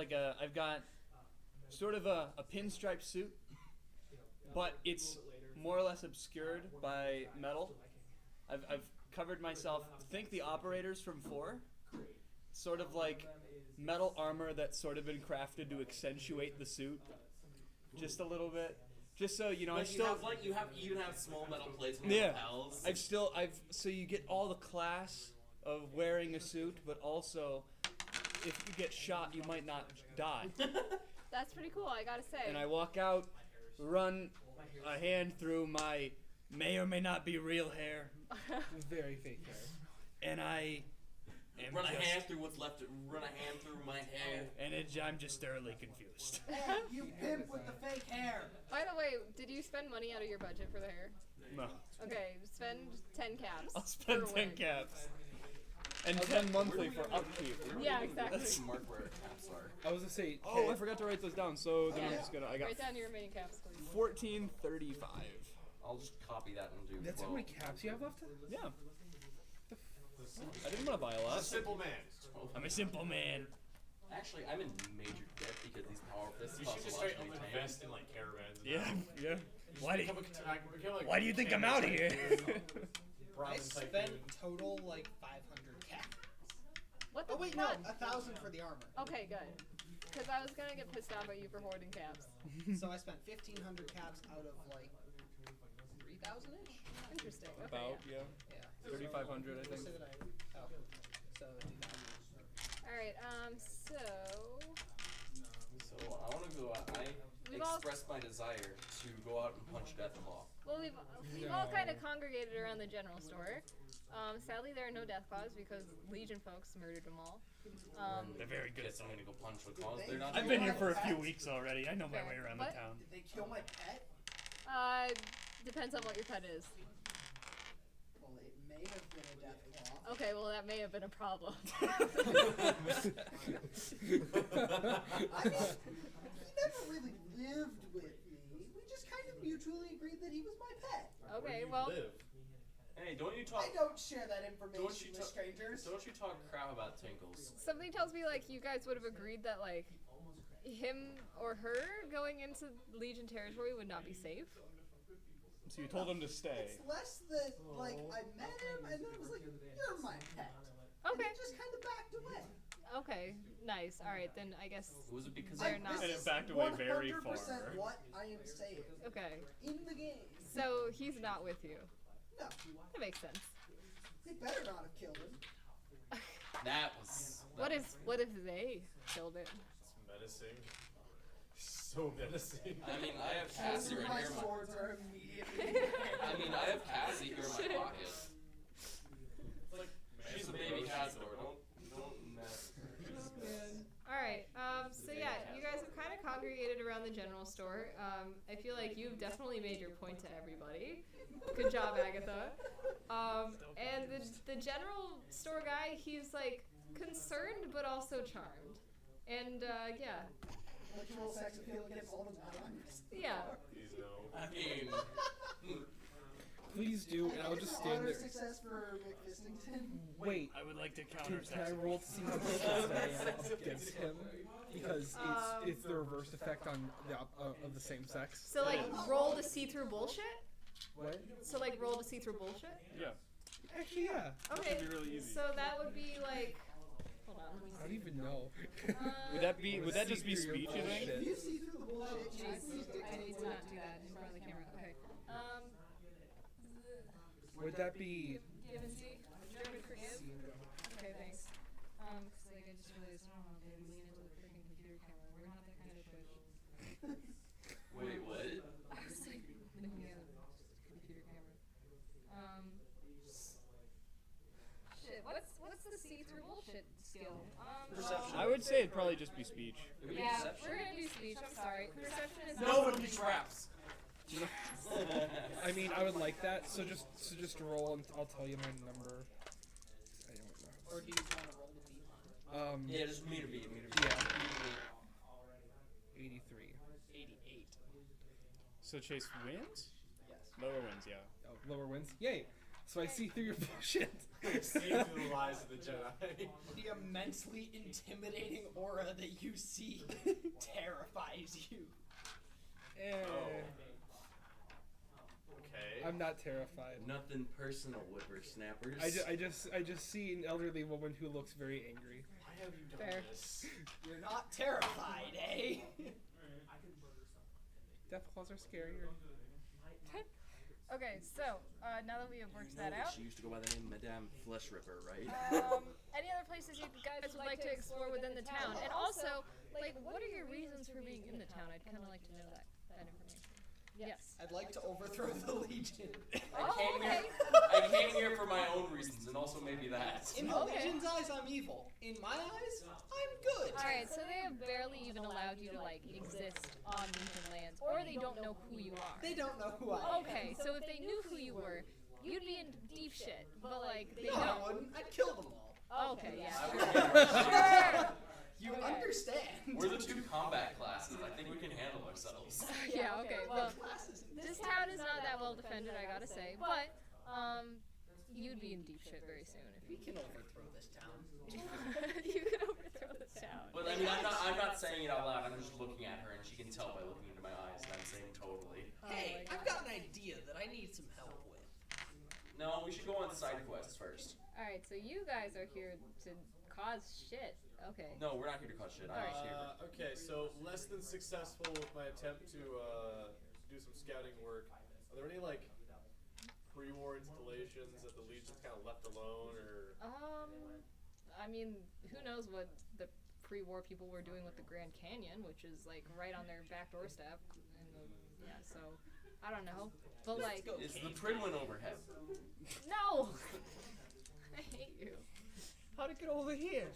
sort of a pinstripe suit, but it's more or less obscured by metal. I've covered myself. Think the operators from 4. Sort of like metal armor that's sort of been crafted to accentuate the suit just a little bit. Just so you know, Like you even have small metal plates on yeah. the lapels. So you get all the class of wearing a suit, but also if you get shot, you might not die. That's pretty cool, I gotta say. And I walk out, run a hand through my may or may not be real hair, Very fake hair. and I am Run a just, hand through what's left. Run a hand through my hair. and I'm just thoroughly confused. Hey, you pimp with the fake hair. By the way, did you spend money out of your budget for the hair? No, Okay, spend 10 caps. I'll spend per 10 wig. caps and 10 monthly for upkeep. Yeah, exactly. Let's mark where caps are. I was gonna say. Oh, I forgot to write those down. So then I'm Yeah. just gonna. I got Write down your remaining caps, please. 1435. I'll just copy that and do. That's how many caps you have left? Yeah. I didn't want to buy a lot. A simple man. I'm a simple man. Actually, I'm in major debt because these power fists You cost should a just lot straight to up maintain. invest in like caravans. and Yeah, that. yeah. Why do you, Why do you think I'm out here? I spent total like 500 caps. What the Oh wait, no, fuck? 1,000 for the armor. Okay, good. Because I was gonna get pissed off at you for hoarding caps. So I spent 1,500 caps out of like 3,000-ish. Interesting. Okay, About, yeah. Yeah. yeah. 3,500, I We'll think. say that so do that. Alright, so... So I want to go. we've all expressed my desire to go out and punch Deathclaw. well we've all kind of congregated around the general store. Sadly, there are no Deathclaws because Legion folks murdered them all. They're very good. Guess I'm gonna go punch with claws. They're not. I've been here for a few weeks already. I know my way around the What? town. Did they kill my pet? Depends on what your pet is. Well, it may have been a death claw. Okay, well that may have been a problem. I mean, he never really lived with me. We just kind of mutually agreed that he was my pet. Okay, well, Hey, don't you talk? I don't share that information Don't you with strangers. Don't you talk crap about Tinkles? something tells me like you guys would have agreed that like him or her going into Legion territory would not be safe. So you told him to stay. It's less that, like, I met him and then it was like, you're my pet. Okay. And he just kind of backed away. Okay, nice. All right, then I guess Was it because They're not- And it backed away very 100% far. what I am saying okay. in the game. So he's not with you. No, That makes sense. they better not have killed him. that was? What if they killed it? It's menacing. So menacing. I mean, I have Cassie right My here. swords are immediately. I mean, I have Cassie here in my pocket. She's a baby Cazador. Don't mess. All right. So yeah, you guys have kind of congregated around the general store. I feel like you've definitely made your point to everybody. Good job, Agatha. And the general store guy, he's like concerned but also charmed. And yeah, Literal sex appeal against all the non-members. yeah. Please no. I mean, Please do, and I'll just stand Honor there. success for McFistington. Wait, I would like to can counter I roll to see how this is against him? Because it's the reverse effect on the of the same sex. So like roll to see through bullshit. What? So like roll to see through bullshit. Yeah. Actually, yeah. Okay. be really easy. So that would be like. Hold on. I don't even know. Would that just be speech, you think? If you see through the bullshit, Jeez, please I need dictate to what not to do that in front of the camera. Okay. Would that be? Give and see. German forgive. Okay, thanks. Cause like I just realized, I don't know, they lean into the freaking computer camera. We're not that kind of Twitch. wait, what? I was like looking at the computer camera. Shit. What's the see through bullshit skill? Perception. I would say it'd probably just be speech. It would be Yeah, perception. we're gonna do speech. I'm sorry. Perception is No, it'll be traps. I mean, I would like that. So just roll, and I'll tell you my number. I don't know. Or do you want to roll the beat? Yeah, just me to beat. Yeah. 83. 88. So Chase wins? Yes. Lower wins, yeah. Oh, lower wins. Yay! So I see through your bullshit. See through the lies of the Jedi. The immensely intimidating aura that you see terrifies you. Okay. I'm not terrified. Nothing personal, whippersnappers. I just see an elderly woman who looks very angry. Why have you done Fair. this? You're not terrified, eh? Deathclaws are scarier. Okay, so now that we have worked that out, She used to go by the name Madame Flesh Ripper, right? any other places you guys would like to explore within the town? And also, like, what are your reasons for being in the town? I'd kind of like to know that information. Yes. I'd like to overthrow the Legion. Oh, okay. I came here for my own reasons, and also maybe that. In the Okay. Legion's eyes, I'm evil. In my eyes, I'm good. All right, so they have barely even allowed you to like exist on Legion lands, or they don't know who you are. They don't know who I am. Okay, so if they knew who you were, you'd be in deep shit. But like they No, I don't. wouldn't. I'd kill them all. Okay, yeah. I Sure. would- Sure. You Okay. understand. We're the two combat classes. I think we can handle ourselves. Yeah. Okay. Well, Classes in this town is not that well defended, I gotta say. But you'd be in deep shit very soon if We can overthrow this town. you could overthrow the town. But I mean, I'm not saying it out loud. I'm just looking at her, and she can tell by looking into my eyes, and I'm saying totally. Oh Hey, my I've got an idea that I need some help with. No, we should go on side quests first. All right, so you guys are here to cause shit. Okay. No, we're not here to cause shit. I'm just here. Okay, so less than successful with my attempt to do some scouting work. Are there any like pre-war installations that the Legion's kind of left alone, or I mean, who knows what the pre-war people were doing with the Grand Canyon, which is like right on their back doorstep. And yeah, so I don't know, but like, Is the Pridwin overhead? no, I hate you. How'd it get over here?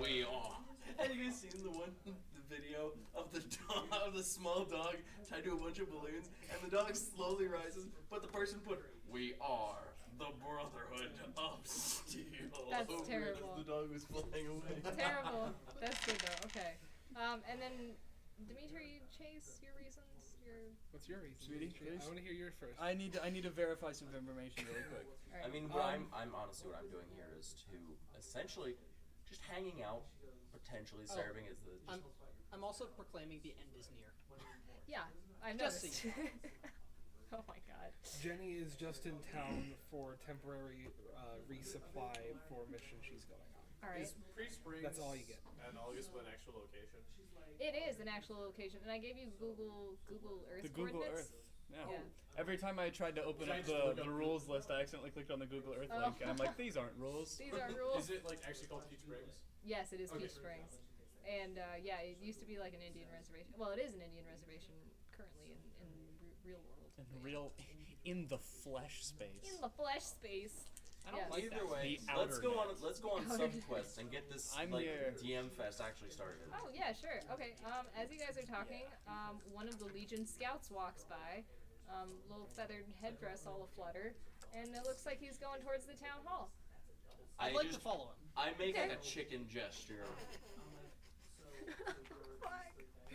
We are. Have you guys seen the video of the dog, of the small dog tied to a bunch of balloons, and the dog slowly rises, but the person put, "We are the Brotherhood of Steel." That's over it terrible. as the dog was flying away. Terrible. That's good though. Okay. And then Dimitri, Chase, your reasons. What's your reason? Sweetie, please? I want to hear yours first. I need to verify some information really quick. All right. I mean, I'm honestly what I'm doing here is to essentially just hanging out, potentially serving as the. I'm also proclaiming the end is near. Yeah, I've Just noticed. Oh my god. Jenny is just in town for temporary resupply for a mission she's going on. All right. Is Pre-Springs That's all you get. and August an actual location? It is an actual location, and I gave you Google Earth The Google coordinates. Earth. Yeah. Yeah. Every time I tried to open up the rules list, I accidentally clicked on the Google Earth link, and I'm like, these aren't rules. These are rules. Is it like actually called Peach Springs? Yes, it is Okay. Peach Springs. And yeah, it used to be like an Indian reservation. Well, it is an Indian reservation currently in real world. In the flesh space. In the flesh space. I don't Yes. like Either way, The let's go on. outer Let's go on Outer subquests and get this I'm like here. DM fest actually started. Oh yeah, sure. Okay. As you guys are talking, one of the Legion scouts walks by, little feathered headdress all aflutter, and it looks like he's going towards the town hall. I I'd like just to follow him. I make like Okay. a chicken gesture.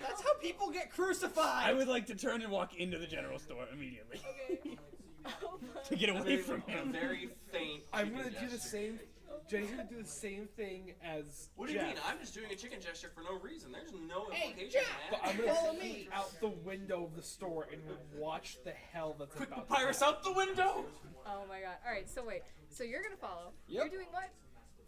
That's how people get crucified. I would like to turn and walk into the general store immediately Okay. to get A away very, from a him. very faint. I'm chicken gonna do the gesture. same. Jenny's gonna do the same thing as What do you Jeff. mean? I'm just doing a chicken gesture for no reason. There's no Hey, implication, Jeff, But man. I'm gonna Follow peek me. out the window of the store and watch the hell that's Quick, about papyrus to happen. out the window. Oh my god. All right. So wait. So you're gonna follow. Yep. You're doing what?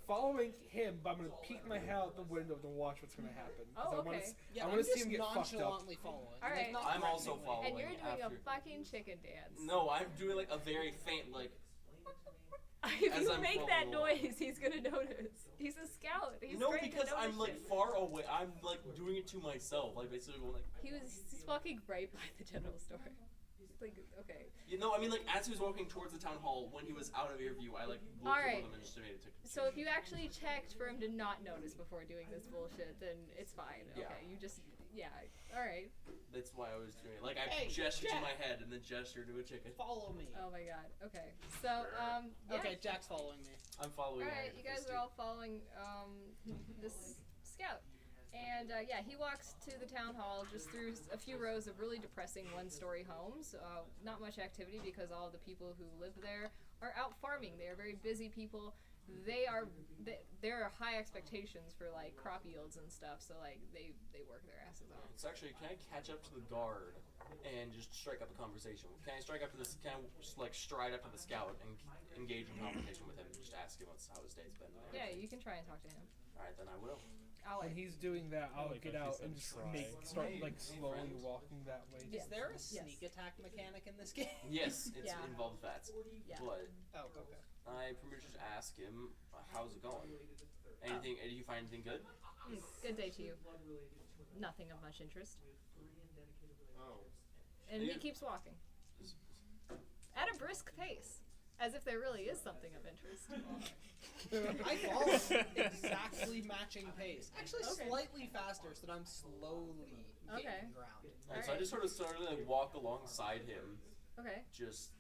Following him, but I'm gonna peek my head out the window to watch what's gonna happen. 'Cause Oh, I wanna, okay. Yeah, I I'm wanna see just him get fucked up. nonchalantly following. All Like, right. not I'm also threateningly. following. And you're doing after. a fucking chicken dance. No, I'm doing like a very faint like. If As you I'm make that following along. noise, he's gonna notice. He's a scout. He's No, trained to because I'm notice like shit. far away. I'm like doing it to myself. Like basically going like. He's walking right by the general store. Like, okay. You know, I mean, like as he was walking towards the town hall, when he was out of ear view, I like looked All at right. one of them and just made it to. So if you actually checked for him to not notice before doing this bullshit, then it's fine. Yeah. Okay, you just, yeah, all right. That's why I was doing it. Like I Hey, gestured to Jack. my head and then gestured to a chicken. Follow me. Oh my god. Okay. So yeah. Okay, Jack's following me. I'm following. All right, Iron you guys Fisty. are all following this scout. And yeah, he walks to the town hall just through a few rows of really depressing one-story homes. Not much activity because all of the people who live there are out farming. They are very busy people. There are high expectations for like crop yields and stuff. So like they work their asses off. So actually, can I catch up to the guard and just strike up a conversation? Can I strike up to this? Can I just like stride up to the scout and engage in conversation with him and just ask him how his day's been? Yeah, you can try and talk to him. All right, then I will. I'll When wait. he's doing that, I'll like get how she out said and just try. start like Hey, slowly friend. walking that way. Yeah. Is there a Yes. sneak attack mechanic in this game? Yes, it's Yeah. involved fats. Yeah. But Oh, okay. I pretty much just ask him, how's it going? Anything? Did you find anything good? Good day to you. Nothing of much interest. Oh. And he Yeah. keeps walking at a brisk pace, as if there really is something of interest. I follow exactly matching pace. Actually, Okay. slightly faster, so that I'm slowly gaining Okay. ground. And so I just sort of started to walk alongside him, Okay. just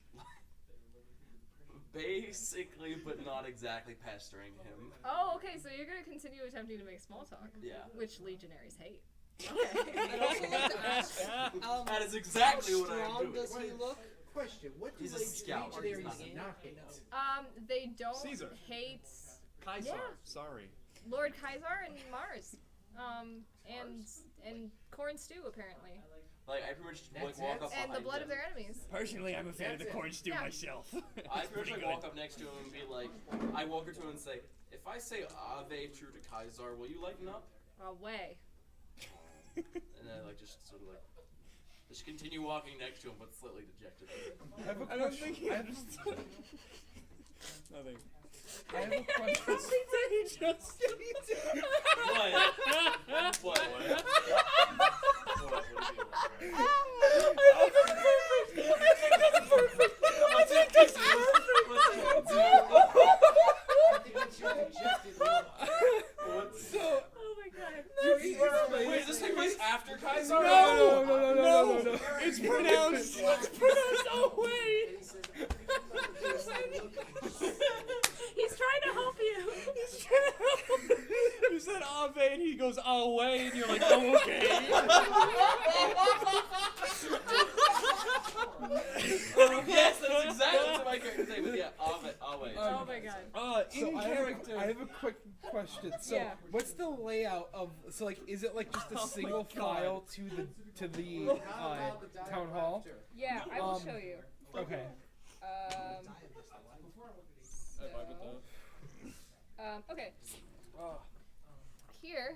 basically, but not exactly pestering him. Oh, okay. So you're gonna continue attempting to make small talk, Yeah. which legionaries hate. I'd Okay. also like to ask, That is exactly how what I'm strong doing. does he look? Question: what do He's a scout. legionaries He's not hate? They don't Caesar. hate Kaisar. Yeah. Sorry. Lord Kaisar and Mars, and corn stew apparently, Like I pretty much like That's walk it? up and the behind blood him. of their enemies. Personally, I'm a fan of the That's it. corn stew Yeah. myself. I It's pretty pretty much good. walk up next to him and be like, I walk up to him and say, if I say Ave true to Kaisar, will you lighten up? Away. And then I like just sort of like just continue walking next to him, but slightly dejected. I have a I don't question. think he I have- Nothing. I have a question. What? What? Oh my god. Wait, does this take place after Kaiser? No. It's pronounced. Oh wait. He's trying to help you. You said Ave and he goes away and you're like, oh okay. Yes, that's exactly what my character's name is. Yeah, Ave. Oh my god. So I have a quick question. So Yeah. what's the layout of? So like, is it like just a single file to the town hall? Yeah, I will show you. Okay. Okay. Here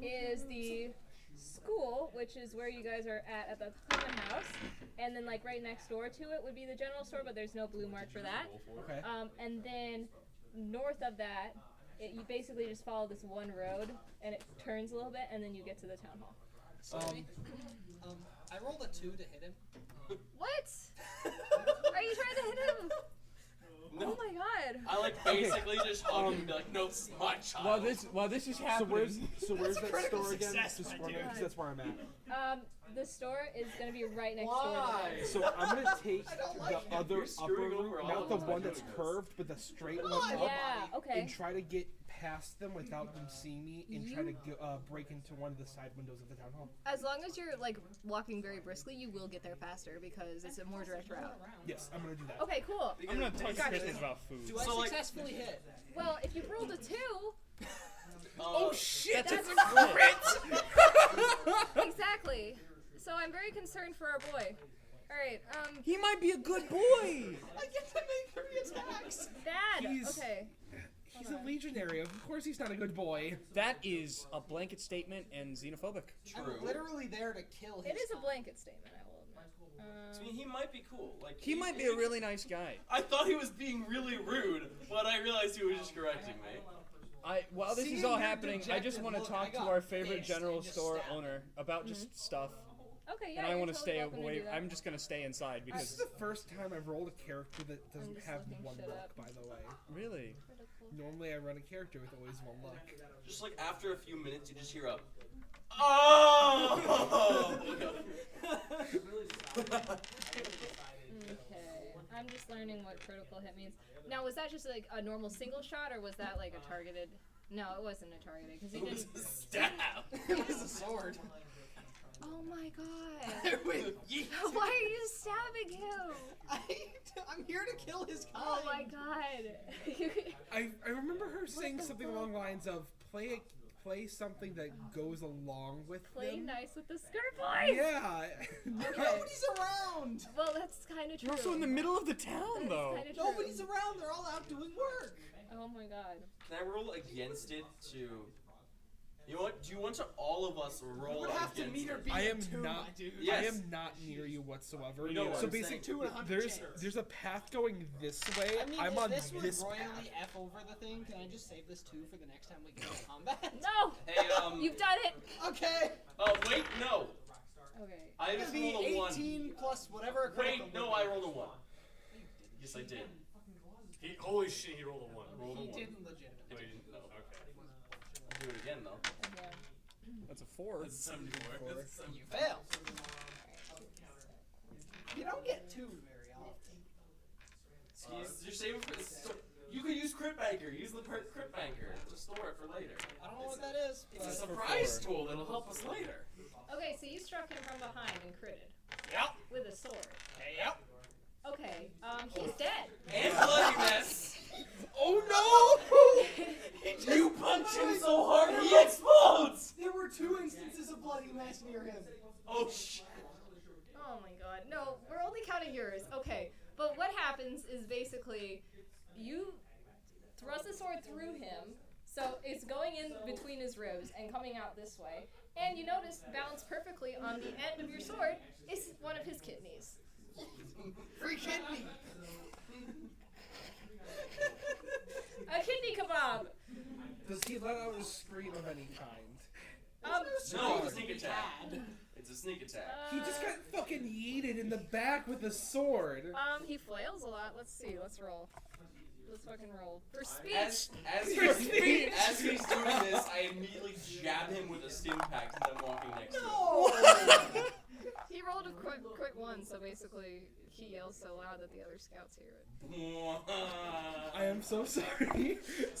is the school, which is where you guys are at the common house, and then like right next door to it would be the general store, but there's no blue mark for that. Okay. And then north of that, you basically just follow this one road, and it turns a little bit, and then you get to the town hall. I rolled a 2 to hit him. What? Are you trying to hit him? No. Oh my god. I like basically just hug him and be like, no, this is my child. While this is So happening. where's that critical store again? success, Just my wondering, dude. 'cause that's where I'm at. The store is gonna be right next door to this. So I'm gonna take the other You're upper screwing over route, all not of the us by one that's doing this. curved, but the straight one on. up, Yeah, okay. and try to get past them without them seeing me, and try to break into one of the side windows of the town hall. As long as you're like walking very briskly, you will get there faster because it's a more direct route. Yes, I'm gonna do that. Okay, cool. I'm gonna talk to Gotcha. Christmas about food. Do I So, like- successfully hit? Well, if you rolled a 2, Oh shit! that's exactly. So I'm very concerned for our boy. All right, He might be a good boy. I get to make 3 attacks. Dad. He's- Okay. He's a legionary. Of course, he's not a good boy. That is a blanket statement and xenophobic. True. I'm literally there to kill his It is a time. blanket statement, I will admit. I mean, he might be cool. Like He might be a really nice guy. I thought he was being really rude, but I realized he was just correcting me. While this is Seeing all your happening, I just dejected want to look, talk I to got our favorite pissed general and just store stabbed. owner about just stuff. Okay, yeah. And I you're want to totally stay welcome to away. do that. I'm just gonna stay inside This because is the first time I've rolled a character that doesn't just have looking one shit luck, up. by the way. really. Critical. Normally, I run a character with always one luck. Just like after a few minutes, you just hear a, oh! Okay. I'm just learning what critical hit means. Now, was that just like a normal single shot, or was that like a targeted? No, it wasn't a targeted because he It was didn't. a stab. It was a sword. Oh my god. Yeet. Why are you stabbing him? I'm here to kill his kind. Oh my god. I remember her saying something along the lines of play something that goes along with Play them. nice with the skirt boys. Yeah. Nobody's around. Well, that's kind of true. You're also in the middle of the town, though. Kind of true. Nobody's around. They're all out doing work. Oh my god. Can I roll against it to? You know what? Do you want to all of us roll You would have to against meet or it? beat I am a 2, not. my dude. Yes. I am not near you whatsoever. You know what so I'm basically, saying. 2 in 100 there's chance. a path going this way. I mean, I'm if on this would this royally path. F over the thing, can I just save this 2 for the next time we get into combat? No. Hey, You've done it. Okay. Oh wait, no. Okay. I It's just gonna rolled a be 1. 18 plus whatever. Wait, critical no, would I be. rolled a 1. Yes, I did. Holy shit, he rolled a 1. Rolled a He 1. didn't legitimately. No, he didn't. No, okay. I'll do it again though. Okay. That's a 4. That's 74. That's 74. You fail. You don't get 2 very often. You're saving for this. You could use Crit Banker. Use the Crit Banker to store it for later. I don't know what that is. It's a but- surprise tool that'll help us later. Okay, so you struck him from behind and critted Yep. with a sword. Yep. Okay. He's dead. And bloody mess. Oh no! You punch him so hard he explodes. There were 2 instances of bloody mess near him. Oh shit. Oh my god. No, we're only counting yours. Okay. But what happens is basically you thrust the sword through him, so it's going in between his ribs and coming out this way. And you notice, balanced perfectly on the end of your sword is one of his kidneys. Free kidney. sneak attack. He just got fucking yeeted in the back with a sword. He flails a lot. Let's see. Let's roll. Let's fucking roll. For speech! As For he's speech. as he's doing this, I immediately jab him with a stim pack as I'm walking next to him. No! He rolled a crit one, so basically he yells so loud that the other scouts hear it. I am so sorry.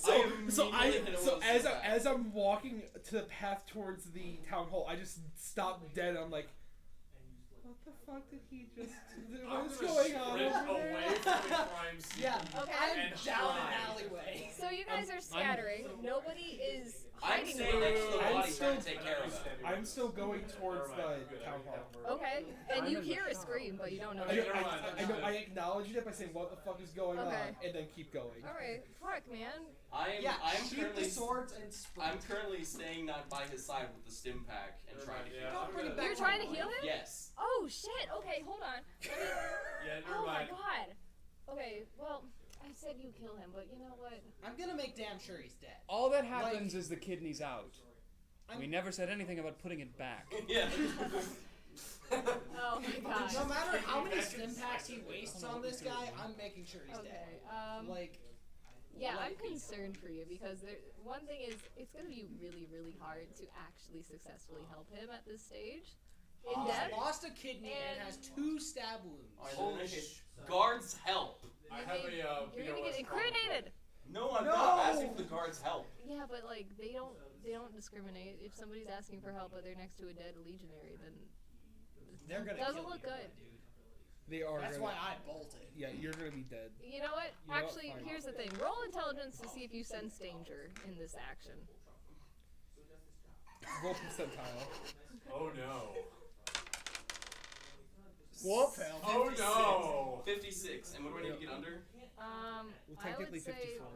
I immediately hit him with a as stim pack. as I'm walking to the path towards the town hall, I just stopped dead. I'm like, what the fuck did he just? What's going on Sprint over there? away from the crime scene. Yeah, Okay. I'm And down hide. an alleyway. So you guys are scattering. Nobody is I'm hiding. staying next to the I'm body still- trying to take care of him. I'm still going towards the town hall. Okay, and you hear a scream, but you don't know. I acknowledge it by saying what the fuck is going Okay. on, and then keep going. All right, fuck, man. I'm Sheath currently the swords and sprint. I'm currently staying not by his side with the stim pack and trying to Yeah, heal Don't him. bring it back. You're trying to heal him? Yes. Oh shit. Okay, hold on. Let me- Yeah, never Oh my mind. god. Okay, well, I said you kill him, but you know what? I'm gonna make damn sure he's dead. All that happens is the kidney's out. I'm- We never said anything about putting it back. Yeah. Oh my god. No matter how many stim packs he wastes on this guy, I'm making sure he's Okay. dead. Like, Yeah, I'm like- concerned for you because one thing is it's gonna be really, really hard to actually successfully help him at this stage. In he's depth. lost a kidney and has 2 stab wounds. Holy guards help. I have a You're gonna POS get incriminated. No, I'm not. I'm asking for the guards help. Yeah, but like they don't discriminate. If somebody's asking for help but they're next to a dead legionary, then They're gonna doesn't kill look you, good. dude. They are. That's gonna, why I bolted. Yeah, you're gonna be dead. You know what? You know what? Actually, Fine. here's the thing. Roll intelligence to see if you sense danger in this action. Roll percentile. Oh no. Whoop. Fail. Oh no. 56. And what do I need to get under? Well, I technically would say. 54.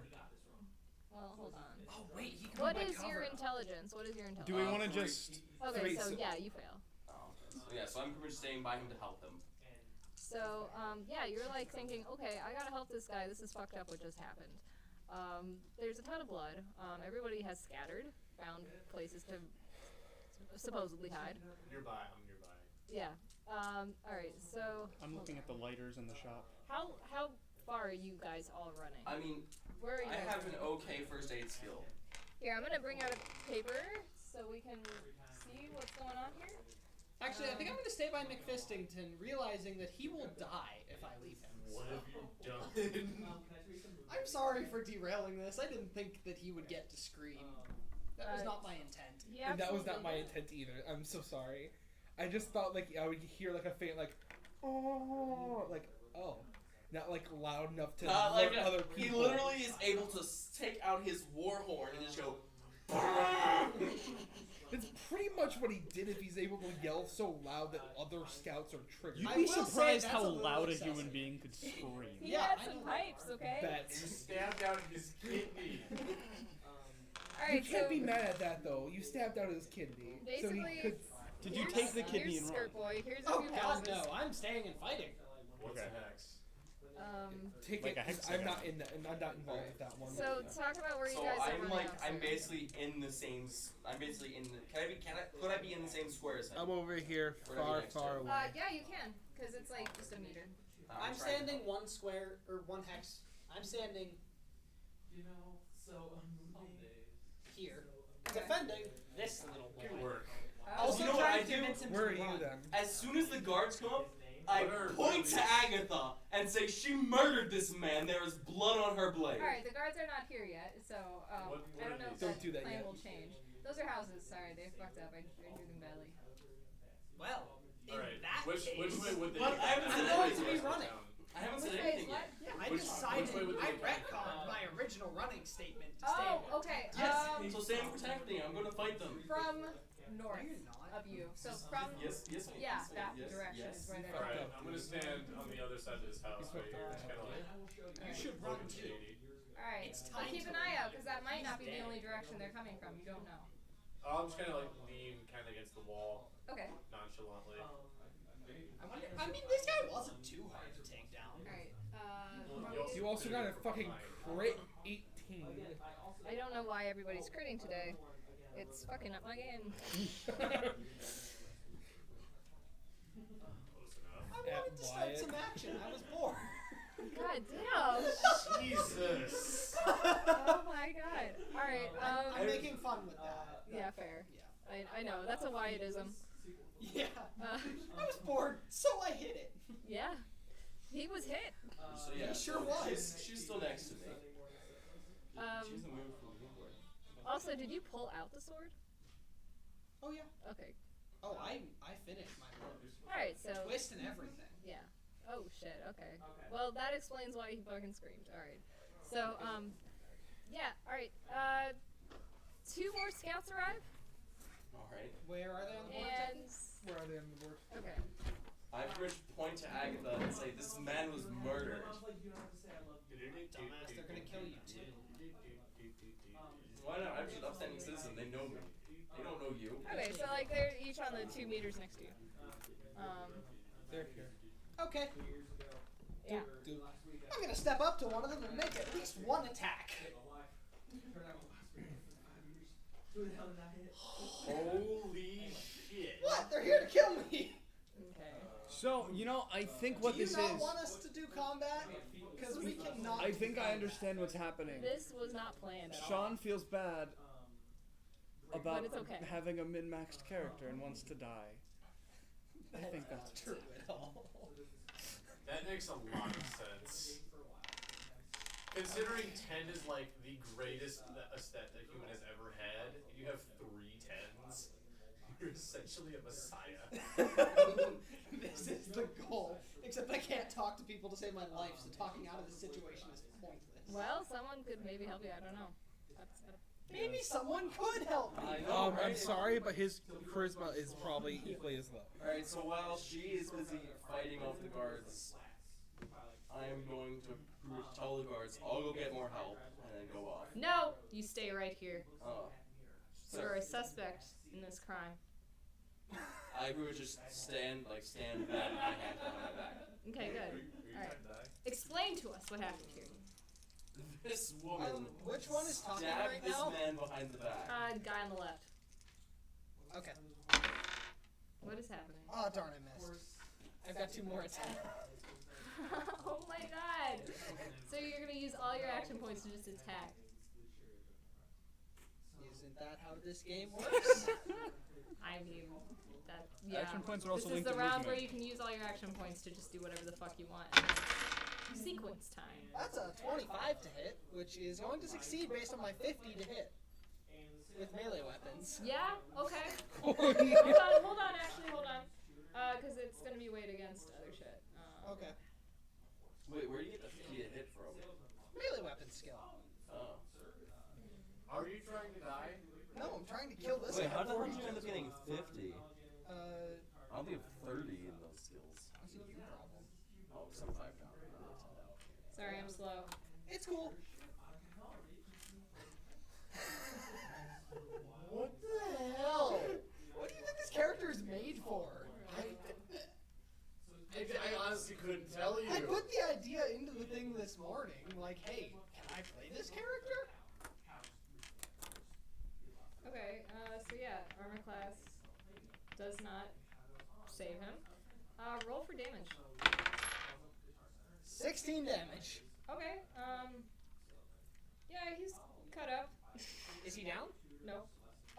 Well, hold on. Oh wait, he can What be my is your cover. intelligence? What is your intelligence? Do we want to 3. just? Okay, three, so so- yeah, you fail. Oh. So yeah, so I'm pretty much staying by him to help him. So, yeah, you're like thinking, okay, I gotta help this guy. This is fucked up what just happened. There's a ton of blood. Everybody has scattered, found places to supposedly hide. Nearby. I'm nearby. Yeah. Alright, so. I'm looking at the lighters in the shop. How far are you guys all running? I mean, Where are you I guys have an running? okay first aid skill. Here, I'm gonna bring out a paper so we can see what's going on here. Actually, I think I'm gonna stay by McFistington, realizing that he will die if I leave him. What have you done? I'm sorry for derailing this. I didn't think that he would get to scream. That was not my intent. Yeah, And that was not my intent either. I'm so sorry. I just thought like I would hear like a faint like, oh, like oh, not like loud enough to Not like alert other he people. literally is able to take out his war horn and just go. It's pretty much what he did if he's able to yell so loud that other scouts are triggered. You'd I be will say surprised that's how a little loud a excessive. human being could scream. He Yeah, had I some know. pipes, okay? You Bets. stabbed out his kidney. You Alright, can't so be mad at that though. You stabbed out his kidney, so he Basically, could. Did you here's- take the kidney here's and Skirt run? Boy. Here's a Oh few God, houses. no! I'm staying and fighting. What's next? Take Like it. a 'Cause hexagon. I'm not in that. I'm not involved with that one. So talk about where you So guys are I'm running like out I'm to. basically in the same. I'm basically in. Could I be in the same square as him? I'm over here, Where are we far, next far to? away. Yeah, you can, because it's like just a meter. I'm trying- standing 1 square or 1 hex. I'm standing here, defending this little boy. Good work. Also You know what trying I to do? convince him Where to are you run. then? As soon as the guards come up, I What are- point to Agatha and say she murdered this man. There is blood on her blade. Alright, the guards are not here yet, so What I don't are know if these? Don't do that plan yet. will change. Those are houses, sorry, they fucked up. I drew them badly. Well, in Alright. that Which case, way would they? But I haven't I'm said going anything. to be running. I haven't said Which way is anything what? yet. Yeah, I Which decided. way would I they go? retconned my original running statement to stay. Oh, with. okay. Yes. So stay and protect me. I'm going to fight them. From north You're not. of you. So from Yes, yes, yeah, yes, that yes, direction yes. is right You there. Alright, up. I'm gonna stand on the other side of this house right here. Just kind of like You should run looking too. shady. Alright, It's so time keep to an eye run. out, because that might not be He's the dead. only direction they're coming from. You don't know. I'm just kind of like lean kind of against the wall Okay. nonchalantly. I wonder. I mean, this guy wasn't too hard to take down. Alright. You also got a fucking crit 18. I don't know why everybody's critting today. It's fucking up my game. wanted to start some action. I was bored. God damn. Jesus. Oh my god. Alright, I'm making fun with that. yeah, fair. Yeah. I know, that's a Wyattism. Yeah. I was bored, so I hit it. Yeah. He was hit. So yeah, He sure so was. She's still next to me. She hasn't moved from the board. Also, did you pull out the sword? Oh yeah. Okay. Oh, I finished my blows. Alright, so Twist and everything. yeah. Oh shit, okay. Well, that explains why he fucking screamed. Alright. So, yeah, alright. 2 more scouts arrive, Alright. Where are they on the board? and... Where are they on the board? Okay. I pretty much point to Agatha and say, this man was murdered. Dumbass, they're gonna kill you too. Why not? I'm just an upstanding citizen. They know me. They don't know you. Okay, so like they're each on the 2 meters next to you. They're here. Okay. Yeah. Go. I'm gonna step up to one of them and make at least one attack. Holy shit. What? They're here to kill me. Okay. So, you know, I think what do you this not is. want us to do combat? Because we cannot. I do think I combat. understand what's happening. This was not planned at all. Sean feels bad about it's okay. having a min-maxed character and wants to die. I think that's True at all. That makes a lot of sense. Considering 10 is like the greatest stat that human has ever had, and you have 3 10s, you're essentially a messiah. This is the goal. Except I can't talk to people to save my life, so talking out of this situation is pointless. Well, someone could maybe help you. I don't know. Maybe someone could help me. I know, I'm right? sorry, but his charisma is probably equally as low. Alright, so while she is busy fighting off the guards, I am going to tell the guards, I'll go get more help, and then go off. No, you stay right here. Oh. You're a suspect in this crime. I would just stand back, my hand behind my back. Okay, good. All right. Explain to us what happened here. This woman Which one is talking stabbed right this now? man behind the back. Guy on the left. Okay. What is happening? Oh darn, I missed. I've got 2 more attacks. Oh my god! So you're gonna use all your action points to just attack. Isn't that how this game works? I mean, that yeah. Action points are also This is linked the to round where movement. you can use all your action points to just do whatever the fuck you want. Sequence time. That's a 25 to hit, which is going to succeed based on my 50 to hit. With melee weapons. Yeah. Okay. Oh, Hold on. Actually, hold on. Because it's gonna be weighed against other shit. Okay. Wait, where do you get the 50 to hit from? Melee weapon skill. Oh. Are you trying to die? No, I'm trying to kill this Wait, guy. how the hell did you end up getting 50? Uh, I don't think I have 30 in those skills. that's a you problem. Oh, some 5 down. Sorry, I'm slow. It's cool. What the hell? What do you think this character is made for? I honestly couldn't tell you. I put the idea into the thing this morning, like, hey, can I play this character? Okay. So yeah, armor class does not save him. Roll for damage. 16 damage. Okay. Yeah, he's cut up. Is he down? No.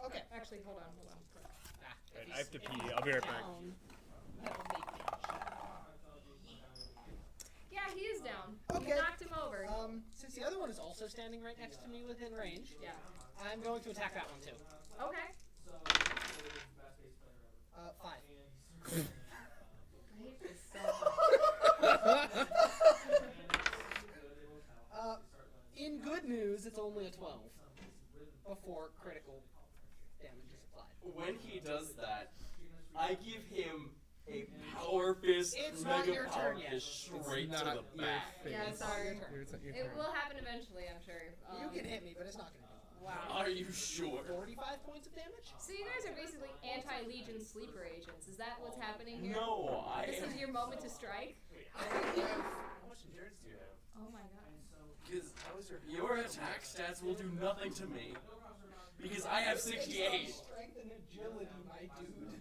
Okay. Actually, hold on. Right, I have to pee. I'll be right back. Down. That'll make me Yeah, he is down. Okay. You knocked him over. Since the other one is also standing right next to me within range, Yeah. I'm going to attack that one too. Okay. 5. I hate this so much. In good news, it's only a 12 before critical damage is applied. When he does that, I give him a power fist, It's not mega your power turn yet. fist straight It's to not the your back. face. Yeah, it's not your turn. It's not your It turn. will happen eventually, I'm sure. You can hit me, but it's not going to do Wow. Are you sure? 45 points of damage? So you guys are basically anti-Legion sleeper agents. Is that what's happening here? No, I This am. is your moment to strike? How much endurance do you have? Oh my god. Because your attack stats will do nothing to me. Because I have 68. Strength and agility, my dude.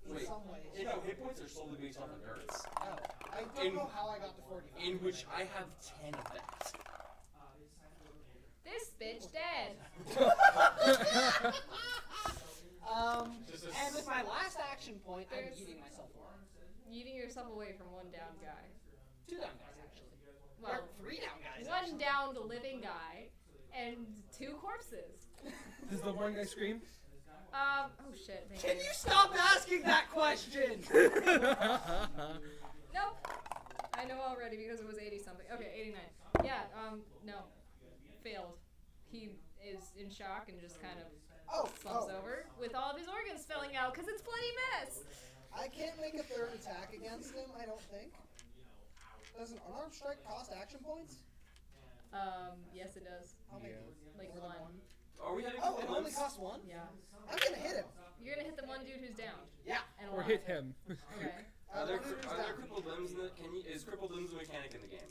in Wait, some ways. you know, hit points are solely based off endurance. Oh, I don't know how I got to 40. In which I have 10 of that. This bitch dead. And with my last action point, I'm eating myself away. Eating yourself away from one down guy. 2 down guys, actually. Well, Or 3 down guys. one actually. downed living guy and 2 corpses. Does the one guy scream? Oh shit. Thank Can you stop asking that question? Nope. I know already because it was 80 something. Okay, 89. Yeah, no. Failed. He is in shock and just kind of slumps over with all of his organs spilling out because it's bloody mess. I can't make a third attack against him, I don't think. Does an unarmed strike cost action points? Yes it does. I'll make it Like more than 1. Are we having Oh, it only components? costs 1? Yeah. I'm gonna hit him. You're gonna hit the one dude who's down. Yeah. And Or alive. hit him? Okay. Are there, the one are there who's crippled limbs in the, is crippled limbs a mechanic in the game?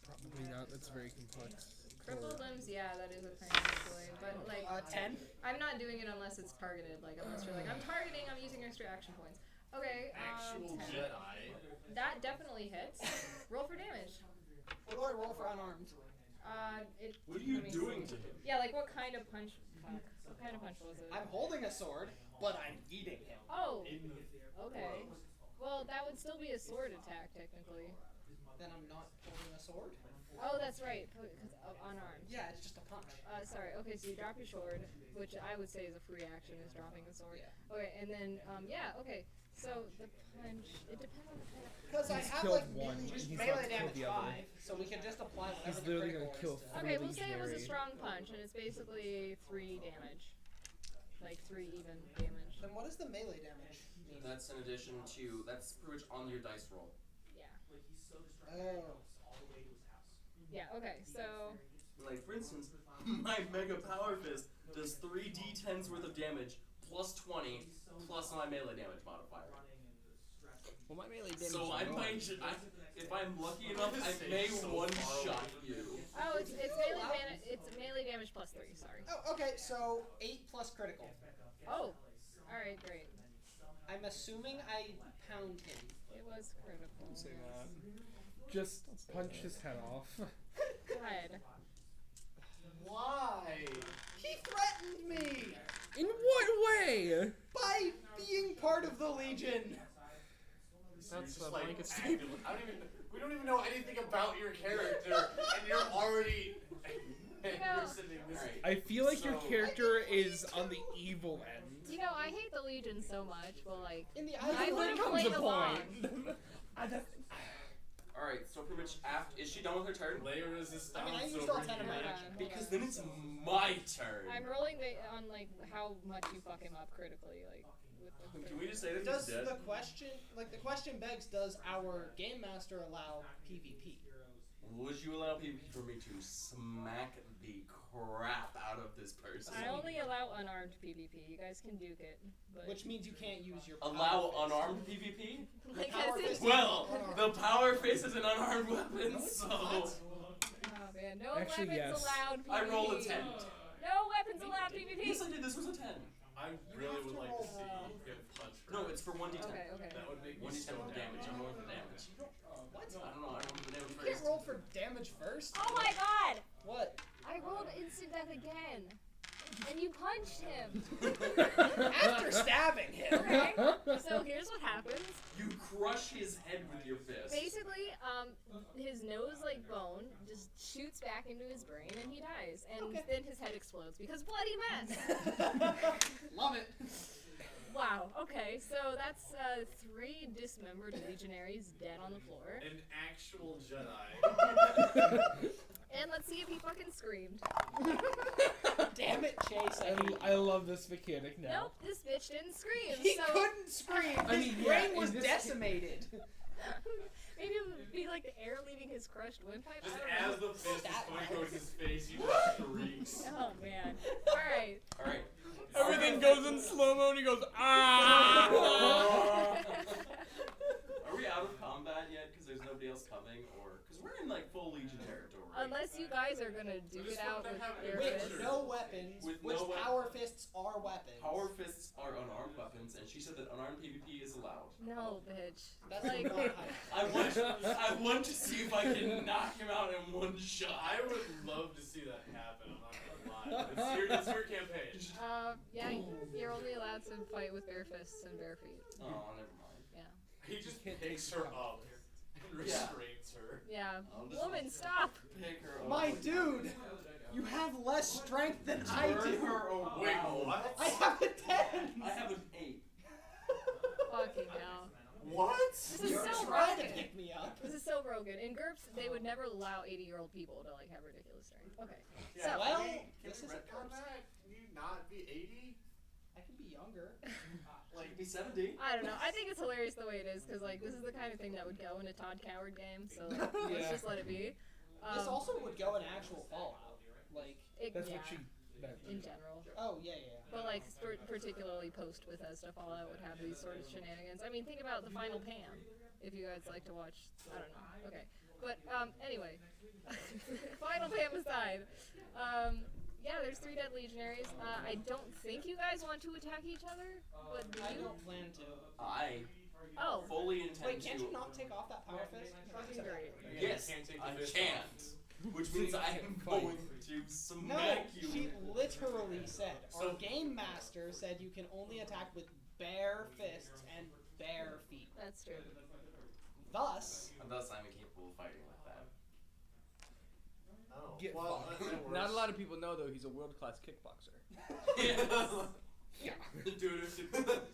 Probably not. That's very complex. Crippled limbs, yeah, that is a thing actually. But like, 10? I'm not doing it unless it's targeted. Like unless you're like, I'm targeting, I'm using extra action points. Okay. Actual 10. Jedi. That definitely hits. Roll for damage. What do I roll for unarmed? What are you let me doing see. to him? Yeah, like what kind of punch? Fuck. What kind of punch was it? I'm holding a sword, but I'm eating him. Oh. Okay. Well, that would still be a sword attack technically. Then I'm not holding a sword? Oh, that's right. Because unarmed. Yeah, it's just a punch. Sorry. Okay, so you drop your sword, which I would say is a free action, is dropping the sword. Yeah. Okay, and then yeah. Okay. So the punch. It depends on the kind of. Because I He's have killed like one, just he's about melee to kill damage the other. 5, so we can just apply whatever He's the literally critical gonna kill is to. Okay, we'll say it was a legionary. strong punch, and it's basically 3 damage. Like 3 even damage. Then what is the melee damage? That's in addition to, that's pretty much on your dice roll. Yeah. Oh. Yeah. Okay. So. Like, for instance, my Mega Power Fist does 3 d10s worth of damage, plus 20, plus my melee damage modifier. Well, my melee damage. So I is might, if I'm lucky enough, I may one-shot you. Oh, it's melee damage. It's melee damage plus 3. Sorry. Oh, okay, so 8 plus critical. Oh. All right. Great. I'm assuming I pound him. It was critical. Say that. Just punch his head off. God. Why? He threatened me In what way? by being part of the Legion. That's a blanket statement. We don't even know anything about your character, and you're already. know- You're sending this. I feel like your So- character is on the evil end. You know, I hate the Legion so much, but like, In the I eyes of would the have played along. Alright, so pretty much after, is she done with her turn? Layer resistance. I mean, I used over all 10 of my here. action. Because then it's my turn. I'm rolling on like how much you fuck him up critically, like with the. Can we just say that Does he's dead? the question begs, does our game master allow PvP? Would you allow people for me to smack the crap out of this person? I only allow unarmed PvP. You guys can duke it, but Which means you can't use your Allow power fist. unarmed PvP? like power as in, fist- Well, the power fist is an unarmed weapon, so oh man, no Actually, weapons yes. allowed. PvP. I roll a 10. No weapons allowed PvP. Yes, I did. This was a 10. I really would like to see him punch her. No, it's for 1d10. Okay, okay. That would make me 1d10 so with damage. I'm rolling for damage. What? I don't know. I don't know the name You can't first. roll for damage first? Oh my god! What? I rolled instant death again, and you punched him. After stabbing him. Okay. So here's what happens. You crush his head with your fist. Basically, his nose like bone just shoots back into his brain and he dies. And then his head explodes because bloody mess. Love it. Wow. Okay, so that's 3 dismembered legionaries dead on the floor. An actual Jedi. And let's see if he fucking screamed. Damn it, Chase. I love this mechanic now. Nope, this bitch didn't scream. He so couldn't scream. I His mean, yeah, brain in was this- decimated. maybe it would be like the air leaving his crushed windpipe. Just I don't as know. the fist is That going way. towards his face, you just shrieks. Oh man. All right. Alright. Everything goes in slow mo and he goes, ah! Are we out of combat yet? Because there's nobody else coming? Or. Because we're in like full Legion Legion territory. Unless you guys are gonna duke it out with your With fists. no weapons, With which no weapons. power fists are weapons. Power fists are unarmed weapons, and she said that unarmed PvP is allowed. No, bitch. That's like, not how I want to see if I can knock him out in one shot. I would love to see that happen. I'm not gonna lie. It's your campaign. yeah, you're only allowed to fight with bare fists and bare feet. Oh, never mind. Yeah. He just picks her up and restrains her. Yeah. I'll just Woman, stop! Pick her up. My dude, you have less strength than I Turn do. her around. Wait, what? I have a 10. I have an 8. Fucking hell. What? This is You're so trying to broken. pick me up. This is so broken. In GURPS, they would never allow 80-year-old people to like have ridiculous strength. Okay. Yeah, So, Well, can this we is a retcon GURPS. that? Can you not be 80? I can be younger. Like, be 70. I don't know. I think it's hilarious the way it is because like this is the kind of thing that would go in a Todd Coward game. So like, let's Yeah. just let it be. This also would go in actual Fallout. Like, That's yeah, what she meant. in general. oh yeah. But like particularly post Bethesda Fallout would have these sort of shenanigans. I mean, think about the Final Pam. If you guys like to watch, I don't know. Okay, but anyway, Final Pam aside, yeah, there's 3 dead legionaries. I don't think you guys want to attack each other, but do I you? don't plan to. I Oh, fully intend Wait, can't to. you not take off that power fist? fucking great. Yes, You can't take the I fist can't. Which means I am Fight. going to No, smack you. she literally said. Our So- game master said you can only attack with bare fists and bare feet. That's true. Thus, And thus, I'm incapable of fighting like that. Oh. Get well, fucked. that works. Not a lot of people know though he's a world-class kickboxer. Yeah. Dude,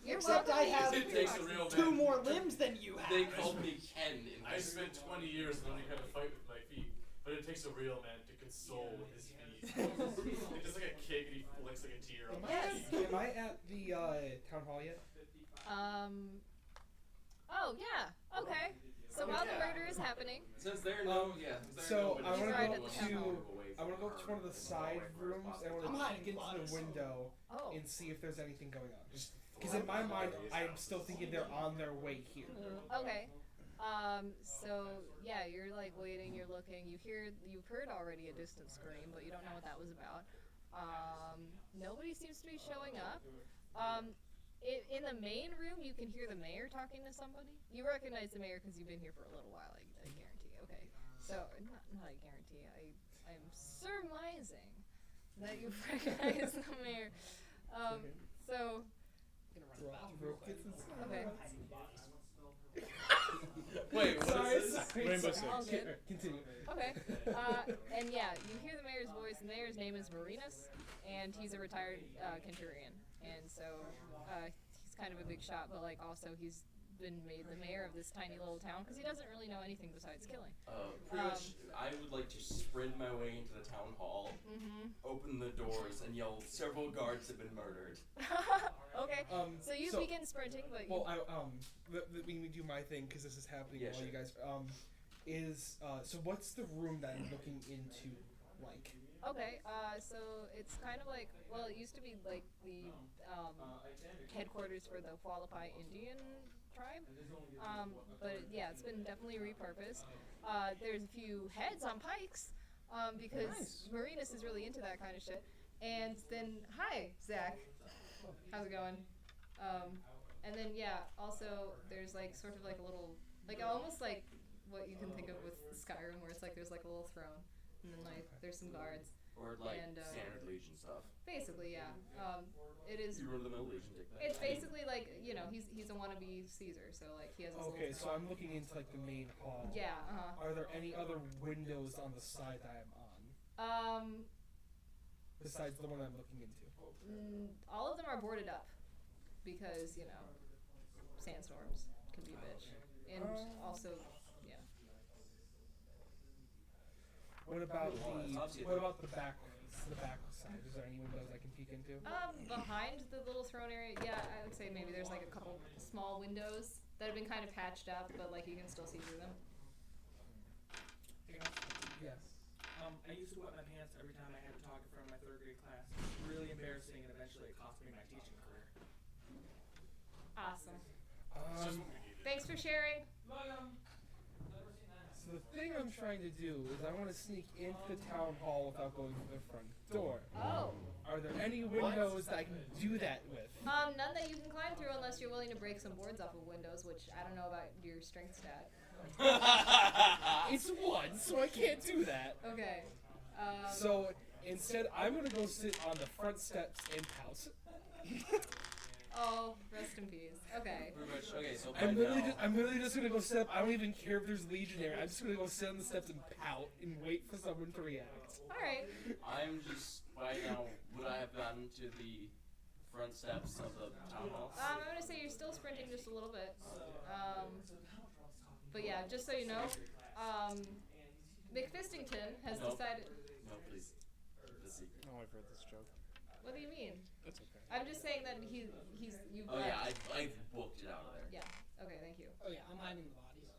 You're except welcome I to have use It your takes a boxes. real 2 man. more limbs than you have. they called me Ken in I high spent school. 20 years learning how to fight with my feet, but it takes a real man to console with his feet. It's just like a kid and he flicks like a tear on my Yes. feet. Am I at the town hall yet? Oh yeah. Okay. So while the murder is happening, Since they're no, yeah. Since they're So no, I He's want right to at go the town to hall. I want to go to one of the side rooms and I I'm want to hiding peek into bodies. the window oh, and see if there's anything going on. Because in my mind, I'm still thinking they're on their way here. okay. So yeah, you're like waiting, you're looking, you've heard already a distant scream, but you don't know what that was about. Nobody seems to be showing up. In the main room, you can hear the mayor talking to somebody. You recognize the mayor because you've been here for a little while, I guarantee. Okay, so not I guarantee. I'm surmising that you recognize the mayor. So okay. Wait, what Sorry, is this? sorry, Rainbow sorry. All good. Continue. Okay. And yeah, you hear the mayor's voice. The mayor's name is Marinus, and he's a retired Centurion. And so he's kind of a big shot, but like also he's been made the mayor of this tiny little town because he doesn't really know anything besides killing. Pretty much, I would like to sprint my way into the town hall, open the doors, and yell, "Several guards have been murdered." Okay. So you begin sprinting, but you. Well, let me do my thing because this is happening Yeah, while sure. you guys so what's the room that I'm looking into like? Okay, so it's kind of like, well, it used to be like the headquarters for the Hualapai Indian tribe, but yeah, it's been definitely repurposed. There's a few heads on pikes, because Nice. Marinus is really into that kind of shit. And then, hi, Zach, how's it going? And then, yeah, also there's like sort of like a little, like almost like what you can think of with Skyrim, where it's like there's like a little throne. And then like there's some guards. Or like And, standard Legion stuff. Basically, yeah. It is. You run the mill Legion take that. It's basically like, you know, he's a wannabe Caesar, so like he has his Okay, little so I'm looking into like the main hall. Yeah. Are there any other windows on the side that I'm on besides the one I'm looking into? All of them are boarded up because, you know, sandstorms can be a bitch, and also, yeah. What about the back side? Is there any windows I can peek into? Behind the little throne area, yeah, I would say maybe there's like a couple small windows that have been kind of patched up, but like you can still see through them. Yes. I used to wet my pants every time I had to talk in front of my 3rd grade class. It was really embarrassing, and eventually it cost me my teaching career. Awesome. It's just what we needed. Thanks for sharing. So So the thing I'm trying to do is I want to sneak into the town hall without going to the front door. Oh. Are there any windows that I can do that with? None that you can climb through unless you're willing to break some boards off of windows, which I don't know about your strength stat. It's 1, so I can't do that. Okay. So instead, I'm gonna go sit on the front steps and pout. Oh, rest in peace. Okay. Okay, so I'm literally just gonna go sit up. I don't even care if there's legionary. I'm just gonna go sit on the steps and pout and wait for someone to react. All right. I'm just right now. Would I have gotten to the front steps of the town hall? I'm gonna say you're still sprinting just a little bit. But yeah, just so you know, McFistington has decided. No, please. The secret. Oh, I've heard this joke. What do you mean? That's okay. I'm just saying that you've. Oh yeah, I've booked it out of there. Yeah. Okay. Thank you. Oh yeah, I'm hiding the bodies.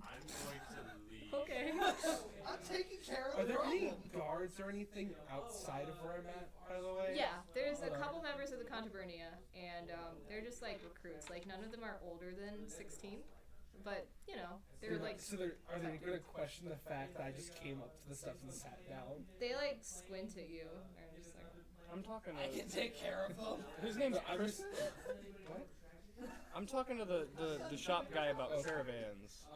I'm going to leave. Okay. I'm taking care of Are the there any problem. guards or anything outside of where I'm at, by the way? Yeah, there's a couple members of the Contubernia, and they're just like recruits. Like none of them are older than 16, but you know they're like. So are they going to question the fact that I just came up to the steps and sat down? They like squint at you. They're just like. I'm talking I can to. take care of them. His name's I'm Chris. just, what? I'm talking to the shop guy about caravans.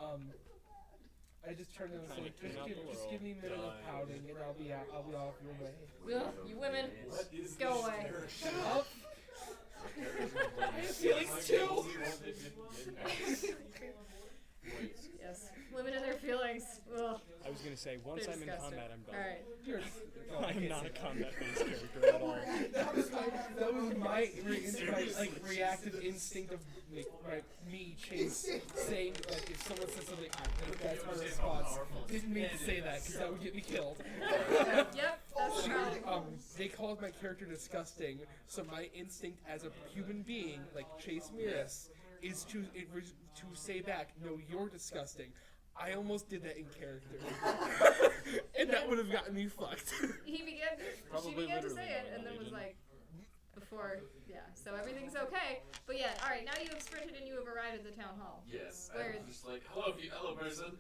I just turned and Trying said, to clean out the just world. give me a minute of pouting and I'll be off your way. Ugh, you women, go away. Shut up! I have feelings too! Yes, women and their feelings. Ugh. I was gonna say once They're I'm in disgusting. combat, I'm done. All right. You're, I am not a combat-based character at all. that was my reactive instinct of me saying like if someone said something, that's my response. Didn't mean to say that because that would get me killed. Yep, that's the problem. They called my character disgusting, so my instinct as a human being, like Chase Miras, is to say back, no, you're disgusting. I almost did that in character, and that would have gotten me fucked. She Probably began to literally, say it, and then was like, before, yeah. So everything's okay. But yeah, all right. Now you have sprinted and you have arrived at the town hall. Yes. Where I'm just like, hello person.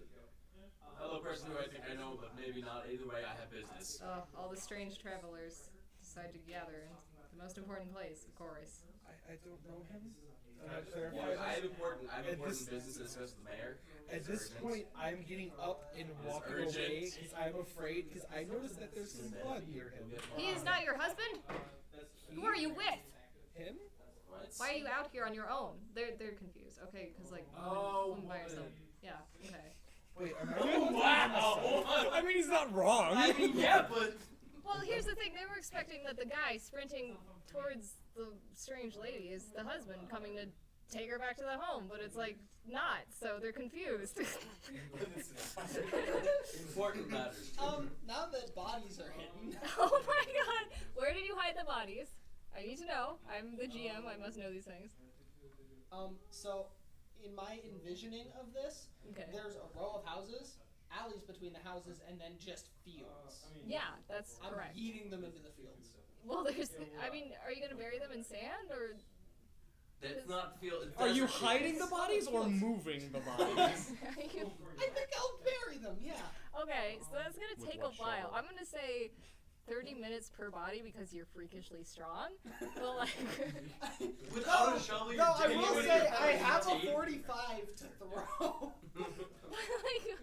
Hello person who I think I know, but maybe not. Either way, I have business. Oh, all the strange travelers decide to gather in the most important place, of course. I don't know him. Can I clarify Yeah, I have this? important business to discuss with the mayor. At this point, I'm getting up and walking away because I'm afraid, because I noticed that there's some blood near him. He is not your husband? Who are you with? Him? What? Why are you out here on your own? They're confused. Okay, because like woman by yourself. Yeah. Okay. Wait, am I? Wow! I mean, he's not wrong. I mean, yeah, but Well, here's the thing. They were expecting that the guy sprinting towards the strange lady is the husband coming to take her back to the home, but it's like not. So they're confused. important matters. Now that bodies are hidden. Oh my God! Where did you hide the bodies? I need to know. I'm the GM. I must know these things. So in my envisioning of this, Okay. there's a row of houses, alleys between the houses, and then just fields. Yeah, that's I'm correct. yeeting them into the fields. Well, there's. I mean, are you gonna bury them in sand or? That's not feel. Are you desert hiding the fields. bodies or moving the bodies? I think I'll bury them, yeah. Okay, so that's gonna With take a what while. shovel? I'm gonna say 30 minutes per body because you're freakishly strong. But like, Without a shovel, No, I you're will digging say with I your have a teeth. 45 to throw. like,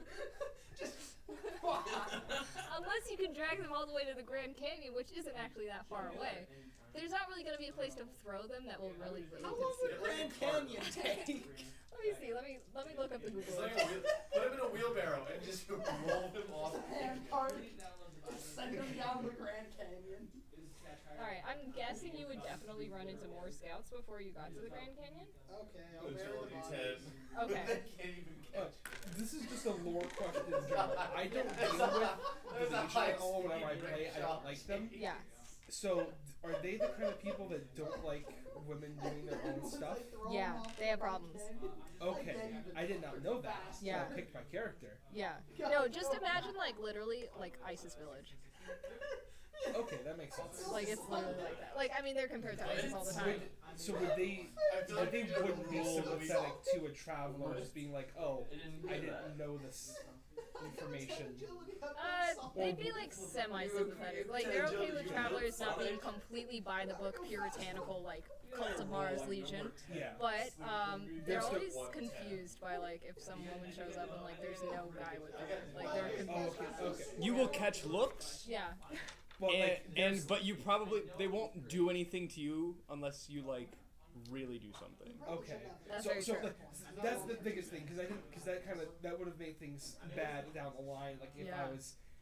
unless you can drag them all the way to the Grand Canyon, which isn't actually that far away, there's not really gonna be a place to throw them that will really How long would Grand Canyon take? Let me see. Let me look up the Google. It's like put him in a wheelbarrow and just roll him off. Handcart. Send them down the Grand Canyon. Alright, I'm guessing you would definitely run into more scouts before you got to the Grand Canyon. Okay, I'll bury the Agility bodies. 10. Okay. They can't even catch. This is just a lore question in general. I don't deal with the Legion at all whenever I play. I don't like them. Yeah. So, are they the kind of people that don't like women doing their own stuff? Yeah, they have problems. Okay, I did not know that. So Yeah. I picked my character. Yeah. No, just imagine like literally like ISIS village. Okay, that makes sense. Like it's literally like that. Like I mean they're compared to ISIS all the time. So would they wouldn't be sympathetic to a traveler just being like, oh, I didn't know this. information. They'd be like semi-sympathetic. Like they're okay with travelers not being completely by the book, puritanical, like cult of Mars Legion. Yeah. But they're always confused by like if some woman shows up and like there's no guy with her. Like they're confused. Okay. You will catch looks. Yeah. But But you probably they won't do anything to you unless you like really do something. okay. That's so very true. that's the biggest thing because that would have made things bad down the line. Like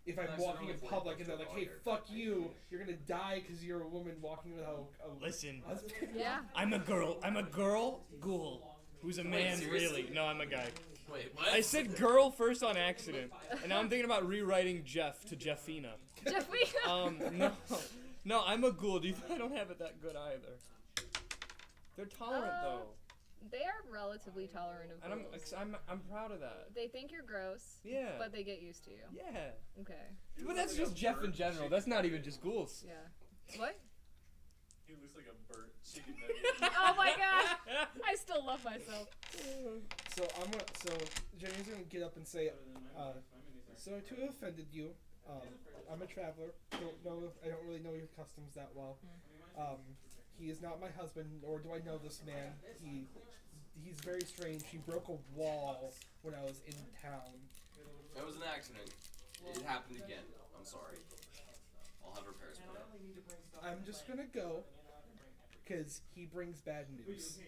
if I'm walking in public and they're like, hey, fuck you, you're gonna die because you're a woman walking without a Listen, husband. Yeah. I'm a girl ghoul who's a man. seriously? Really? No, I'm a guy. Wait, what? I said girl first on accident, and now I'm thinking about rewriting Jeff to Jeffina. Jeffy. No, I'm a ghoul. I don't have it that good either. They're tolerant though, They are relatively tolerant of and ghouls. I'm proud of that. They think you're gross. Yeah. But they get used to you. Yeah. Okay. But that's just Jeff in general. That's not even just ghouls. Yeah. What? He looks like a burnt chicken Oh my god! I still love myself. So Jenny's gonna get up and say, sorry to have offended you. I'm a traveler. I don't really know your customs that well. He is not my husband, nor do I know this man. He's very strange. He broke a wall when I was in town. That was an accident. It happened again. I'm sorry. I'll have repairs put up. I'm just gonna go, because he brings bad news.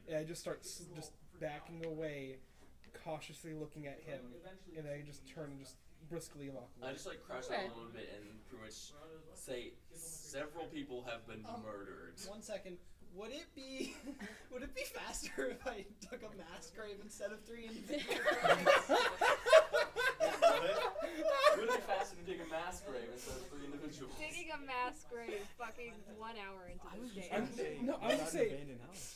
And I just start just backing away, cautiously looking at him, and I just turn and just briskly walk away. I just like crouch down a little bit and pretty much say several people have been murdered. 1 second. Would it be faster if I took a mass grave instead of 3 individuals? Would it be faster to dig a mass grave instead of 3 individuals? Digging a mass grave fucking 1 hour into this game. I would say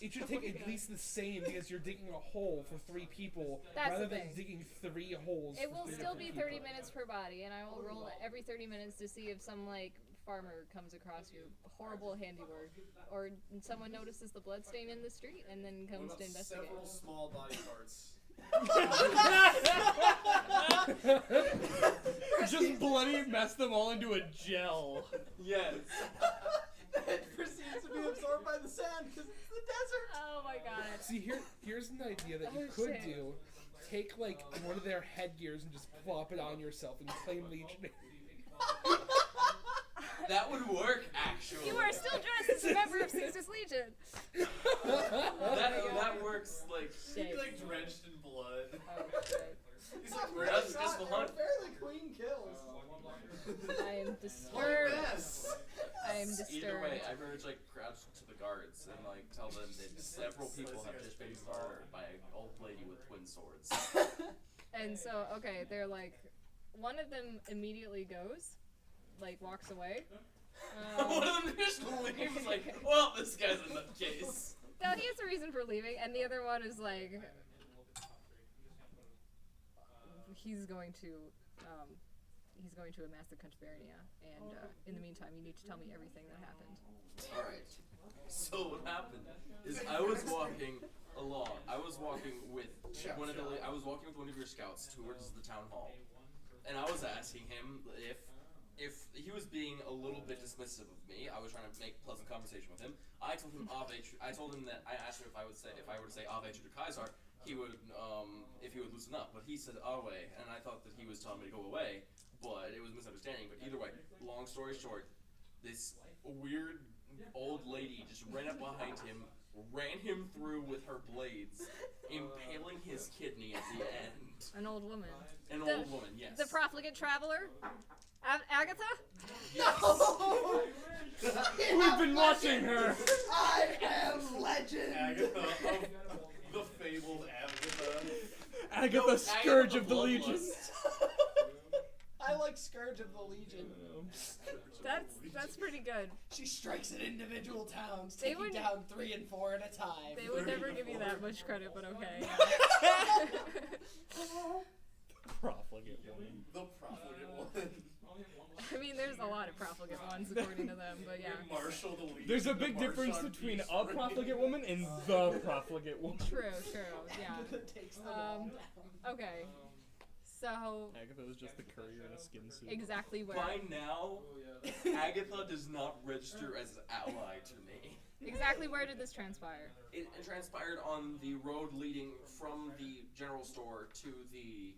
it should take at least the same because you're digging a hole for 3 people That's rather the than thing. digging 3 holes. It for will 3 still be different 30 people. minutes per body, and I will roll every 30 minutes to see if some like farmer comes across your horrible handiwork, or someone notices the bloodstain in the street and then comes to investigate. Several small body parts. Just bloody mess them all into a gel. Yes. It proceeds to be absorbed by the sand because it's the desert. Oh my god. See, here's an idea that you Oh, could shit. do. Take like one of their headgears and just plop it on yourself and claim legionary. That would work, actually. You are still dressed as a member of Caesar's Legion. That works, like... Shit. Like drenched in blood. Oh, shit. He's like, We're not successful hunt. Fairly clean kills. I am disturbed. Yes. I am Either disturbed. way, I very much like crouch to the guards and like tell them that several people have just been murdered by an old lady with twin swords. And so, okay, they're like, one of them immediately goes, like walks away. One of them just leaves like, well, this guy's in the case. No, he has a reason for leaving, and the other one is like, he's going to amass the Conspirania, and in the meantime, you need to tell me everything that happened. Alright. So what happened is I was walking along. I was walking with one of your scouts towards the town hall. And I was asking him if he was being a little bit dismissive of me. I was trying to make pleasant conversation with him. I told him that I asked him if I were to say Ave to Kaiser, he would if he would loosen up, but he said Ave, and I thought that he was telling me to go away, but it was a misunderstanding. But either way, long story short, this weird old lady just ran up behind him, ran him through with her blades, impaling his kidney at the end. An old woman. An old woman, yes. The profligate traveler? Agatha? No! We've been watching her. I am legend. Agatha of the fabled Agatha. Agatha, Scourge of the Legion. I like Scourge of the Legion. That's pretty good. She strikes at individual towns, They taking would- down 3 and 4 at a time. They would never give you that much credit, but okay. Profligate woman. The profligate woman. I mean, there's a lot of profligate ones according to them, but yeah. Marshall the Legion. There's a the big March difference on between peace a raid. profligate woman and the profligate woman. True, yeah. That takes them all down. Okay. So Agatha was just the courier in a skin suit. exactly where. By now, Agatha does not register as an ally to me. Exactly where did this transpire? It transpired on the road leading from the general store to the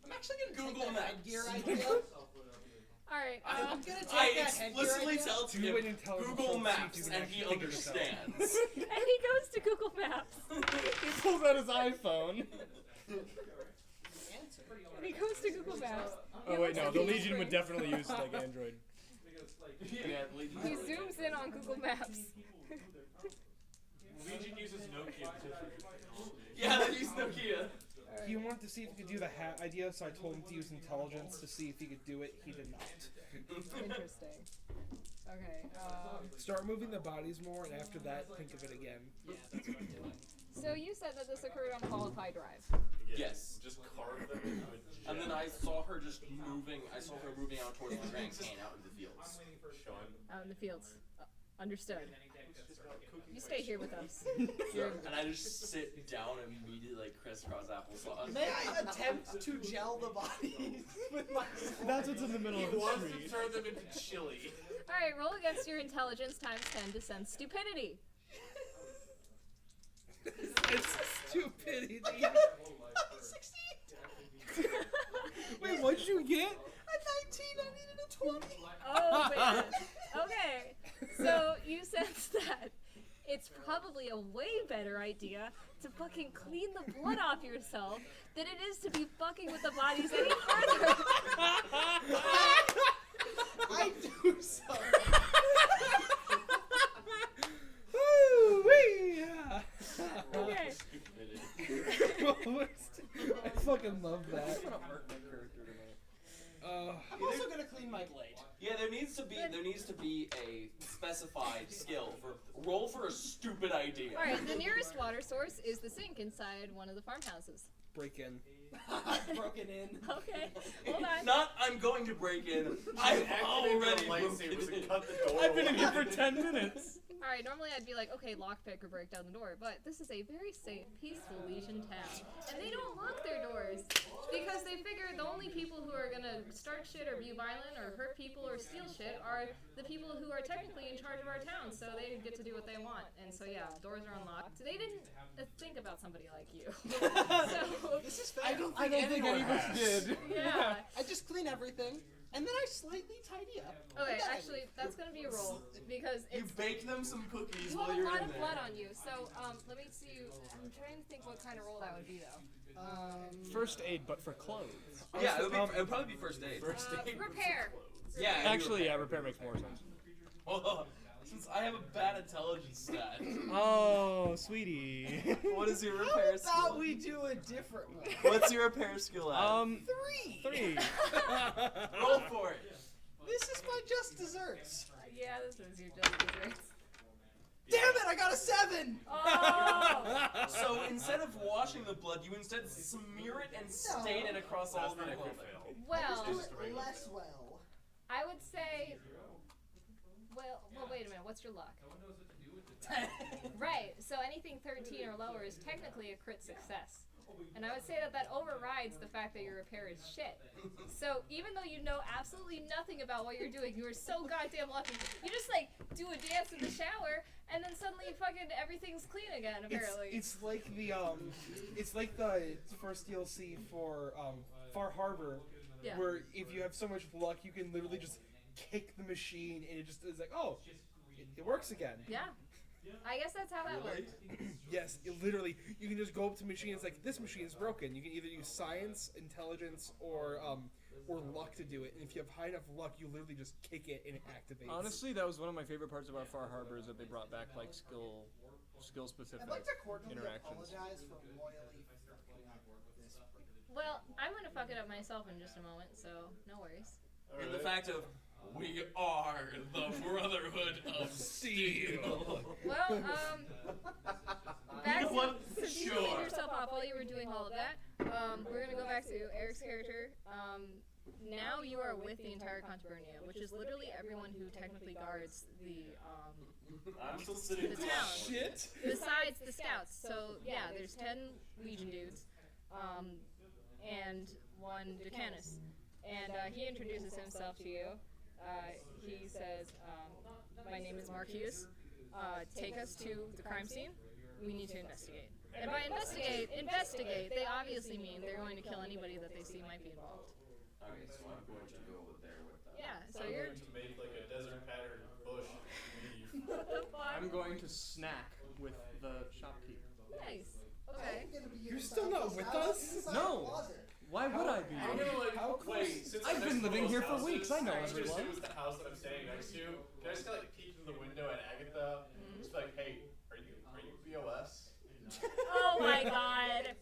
I'm actually gonna Google take that Maps. headgear idea. All right. I'm gonna take I that headgear explicitly idea. tell Do him an intelligence Google roll to see if Maps you can and actually he figure this out. understands. and he goes to Google Maps. He pulls out his iPhone. He goes to Google Maps. Oh wait, no, the Legion would definitely use like Android. Yeah, Legion. He zooms in on Google Maps. Legion uses Nokia technology. Yeah, they use Nokia. He wanted to see if he could do the hat idea, so I told him to use intelligence to see if he could do it. He did not. Interesting. Okay. Start moving the bodies more, and after that, think of it again. Yeah, that's what I'm doing. So you said that this occurred on Hall High Drive. Yes. Just carve them into a jet. And then I saw her just moving. I saw her moving out towards the Grand Canyon, out into the fields. Sean. Out in the fields. Understood. You stay here with us. And I just sit down immediately like crisscross applesauce. May I attempt to gel the bodies with my sword? That's what's in the middle of the Wants to street. turn them into chili. All right, roll against your intelligence times 10 to sense stupidity. It's stupidity. I 16. Wait, what'd you get? A 19. I needed a 20. Oh, man. Okay. So you sense that it's probably a way better idea to fucking clean the blood off yourself than it is to be fucking with the bodies any further. I do so. Woo-wee, yeah. Okay. I fucking love that. I'm also gonna clean my blade. Yeah, there needs to be a specified skill for roll for a stupid idea. All right, the nearest water source is the sink inside one of the farmhouses. Break in. Broken in. Okay, hold on. Not I'm going to break in. I've already broken in. Cut the door. I've been in here for 10 minutes. All right, normally I'd be like, okay, lockpick or break down the door, but this is a very safe, peaceful Legion town, and they don't lock their doors because they figure the only people who are gonna start shit or be violent or hurt people or steal shit are the people who are technically in charge of our town, so they get to do what they want. And so yeah, doors are unlocked. They didn't think about somebody like you. So This is fair. I don't think any of us did. yeah. I just clean everything, and then I slightly tidy up. Okay, And then I actually, leave. that's gonna be a roll because You it's. bake them some cookies You while have a you're lot in of there. blood on you, so let me see. I'm trying to think what kind of roll that would be though. First aid, but for clothes. Yeah, it would probably be first aid. Repair. Yeah. Actually, yeah, repair makes more sense. Since I have a bad intelligence stat. Oh, sweetie. What is your How repair about skill? we do a different way? What's your repair skill at? 3. Roll for it. This is my just desserts. Yeah, this is your just desserts. Damn it! I got a 7. Oh. So instead of washing the blood, you instead smear it and stain it across all of your equipment. Well, Do it less well. I would say. Well, wait a minute. What's your luck? Right. So anything 13 or lower is technically a crit success. And I would say that that overrides the fact that your repair is shit. So even though you know absolutely nothing about what you're doing, you are so goddamn lucky. You just like do a dance in the shower, and then suddenly fucking everything's clean again. Apparently. It's like the first DLC for Far Harbor, Yeah. where if you have so much luck, you can literally just kick the machine, and it just is like, oh, it works again. Yeah. I guess that's how that works. Yes, literally, you can just go up to the machine. It's like, this machine is broken. You can either use science, intelligence, or luck to do it. And if you have high enough luck, you literally just kick it and it activates. Honestly, that was one of my favorite parts about Far Harbor is that they brought back like skill specific I'd like to cordially interactions. apologize for royally fucking up this. Well, I'm gonna fuck it up myself in just a moment, so no worries. And the fact of we are the Brotherhood of Steel. Well, back You know what? since you Sure. cleaned yourself off while you were doing all of that, we're gonna go back to Eric's character. Now you are with the entire Contubernia, which is literally everyone who technically guards the I'm still sitting the down. town. Shit. Besides the scouts. So yeah, there's 10 Legion dudes. and one Decanus. And he introduces himself to you. He says, my name is Marquis. Take us to the crime scene. We need to investigate. And by investigate, they obviously mean they're going to kill anybody that they see might be involved. Okay, so I'm going to go there with them. Yeah, so I'm you're... going to make like a desert pattern bush leave. What the fuck? I'm going to snack with the shopkeeper. Nice. Okay. You're still not with us? No. Why would I be? I'm gonna like, wait, since I've it's been next to living those here for houses, weeks. I know since everyone. it was the house that I'm staying next to, can I just like peek in the window at Agatha? Just be like, hey, are you BOS? Oh my god.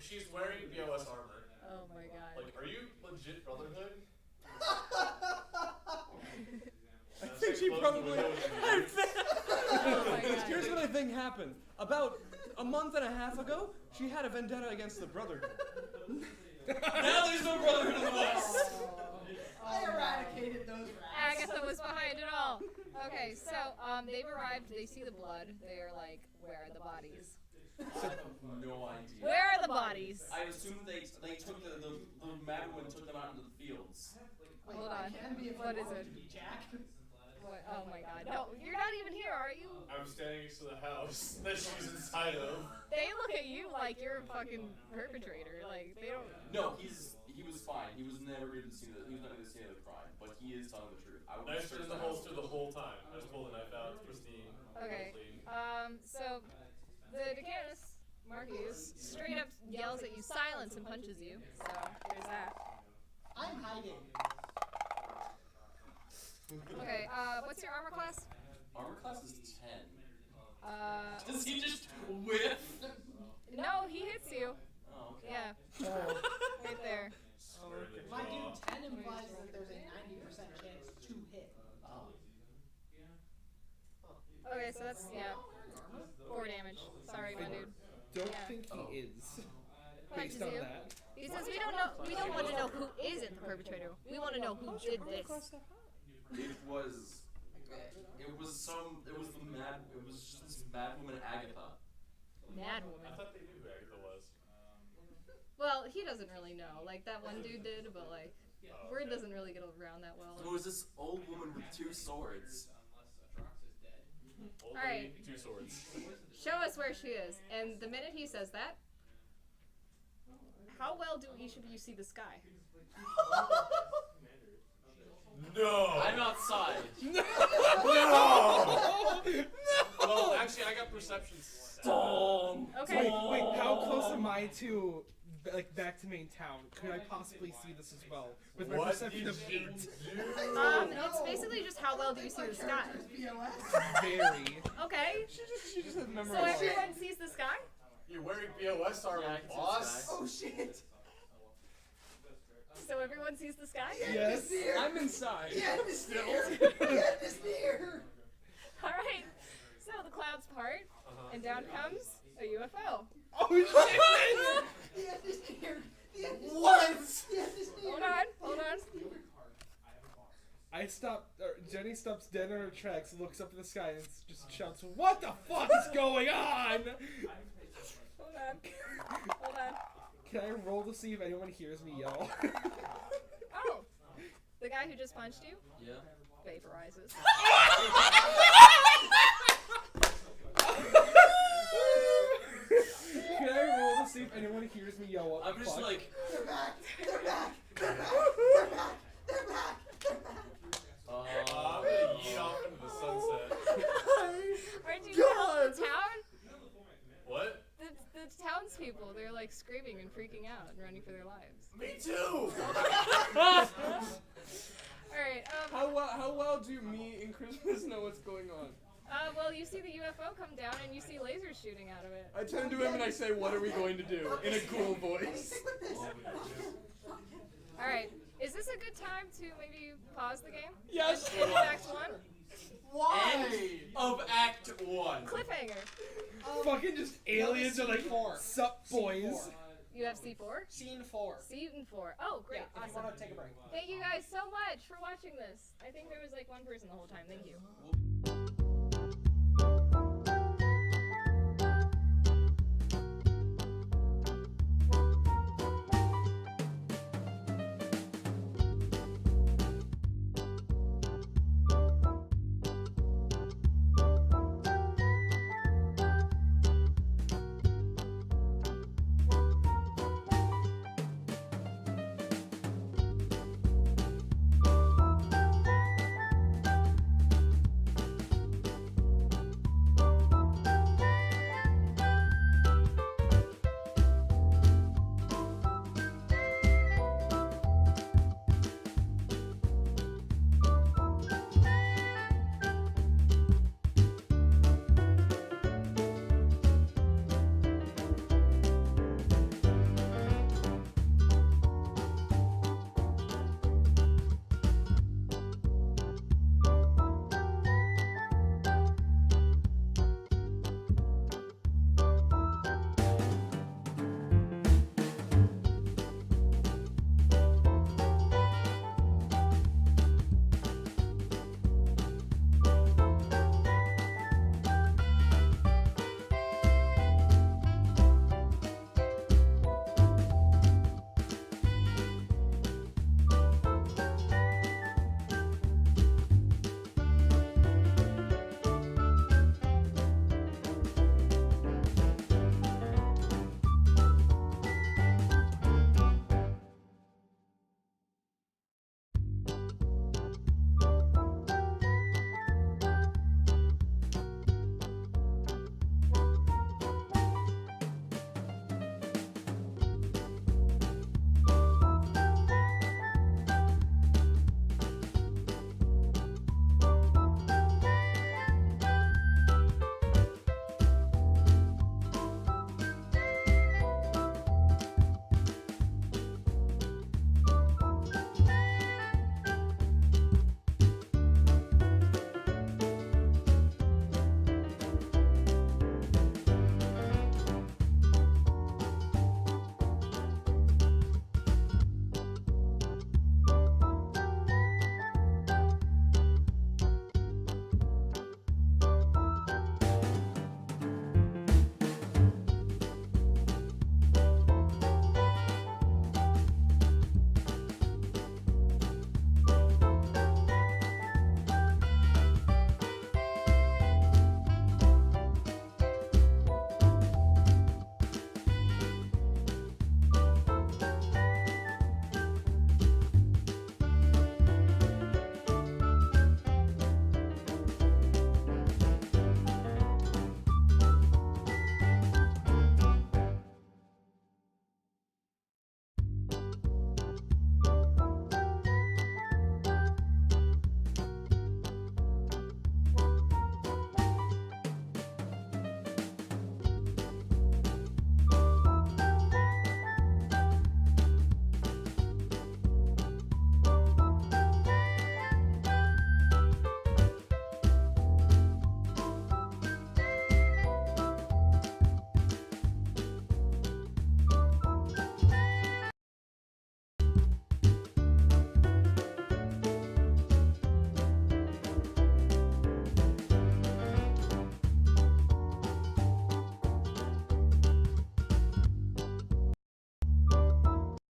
She's wearing BOS armor. Oh my god. Like, are you legit Brotherhood? I think she probably. Oh my god. Here's what I think happened. About a month and a half ago, she had a vendetta against the Brotherhood. Now there's no Brotherhood in the West. I eradicated those rats. Agatha was behind it all. Okay, so they've arrived. They see the blood. They're like, where are the bodies? I have no idea. Where are the bodies? I assume they took the mad woman took them out into the fields. Wait, Hold on. Can be What is it? Jack? What? Oh my god. No, you're not even here, are you? I'm standing next to the house that she's inside of. They look at you like you're a fucking perpetrator. Like, they don't... No, he was fine. He was never even seen he was not even seen the crime, but he is telling the truth. I would Knife search in the house. holster the whole time. I just pulled the knife out. It's pristine. Okay. Clean. So the Decanus, Marcus, straight up yells at you, silence, and punches you. So there's that. I'm hiding. Okay, what's your armor class? Armor class is 10. Uh, Does he just whiff? no, he hits you. Oh, okay. Yeah. Right there. If I do 10 implies that there's a 90% chance to hit. Okay, so that's, yeah, 4 damage. Sorry, my dude. Don't Yeah. think he is. Punches Based on you. that. He says, we don't want to know who isn't the perpetrator. We want to know who did this. It was just this mad woman Agatha. Mad I woman. thought they knew who Agatha was. Well, he doesn't really know. Like, that one dude did, but, like, Oh, word okay. doesn't really get around that well. There was this old woman with 2 swords. Old Alright. lady, 2 swords. Show us where she is. And the minute he says that, how well do each of you see the sky? No! I'm outside. No! Well, actually, I got perception. Okay. Wait, how close am I to, like, back to main town? Could I possibly see this as well? With my What perception did of you 8. do? It's basically just how well do you see the sky. Very. Okay. She just has So memorized. everyone sees the sky? You're wearing BOS armor, Yeah, I can see boss. the Oh shit! So everyone sees the sky? Yes. I'm inside. The end is near! The end is near! Alright. So the clouds part, and down comes a UFO. Oh shit! The end is near! The end is What? near! The end is near! Hold on. I stop. Jenny stops dead in her tracks, looks up at the sky, and just shouts, "What the fuck is going on?" Hold on. Can I roll to see if anyone hears me yell? Oh. The guy who just punched you Yeah. vaporizes. Can I roll to see if anyone hears me yell? What the I'm just fuck? like, They're back! They're back! They're back! They're back! They're back! They're back! I'm gonna yeet off into the sunset. Aren't you gonna help the town? What? The townspeople, they're like screaming and freaking out and running for their lives. Me too! Alright, How well do me and Christmas know what's going on? well, you see the UFO come down and you see lasers shooting out of it. I turn to him and I say, "What are we going to do?" in a cool voice. Alright, is this a good time to maybe pause the game? Yes. End of Act 1? end of Act 1. Cliffhanger. Fucking just aliens are like, C4. "Sup, boys?" You have C4? Scene 4. Scene 4. Oh, great. Yeah, if you Awesome. want to take a break. Thank you guys so much for watching this. I think there was like one person the whole time. Thank you. We'll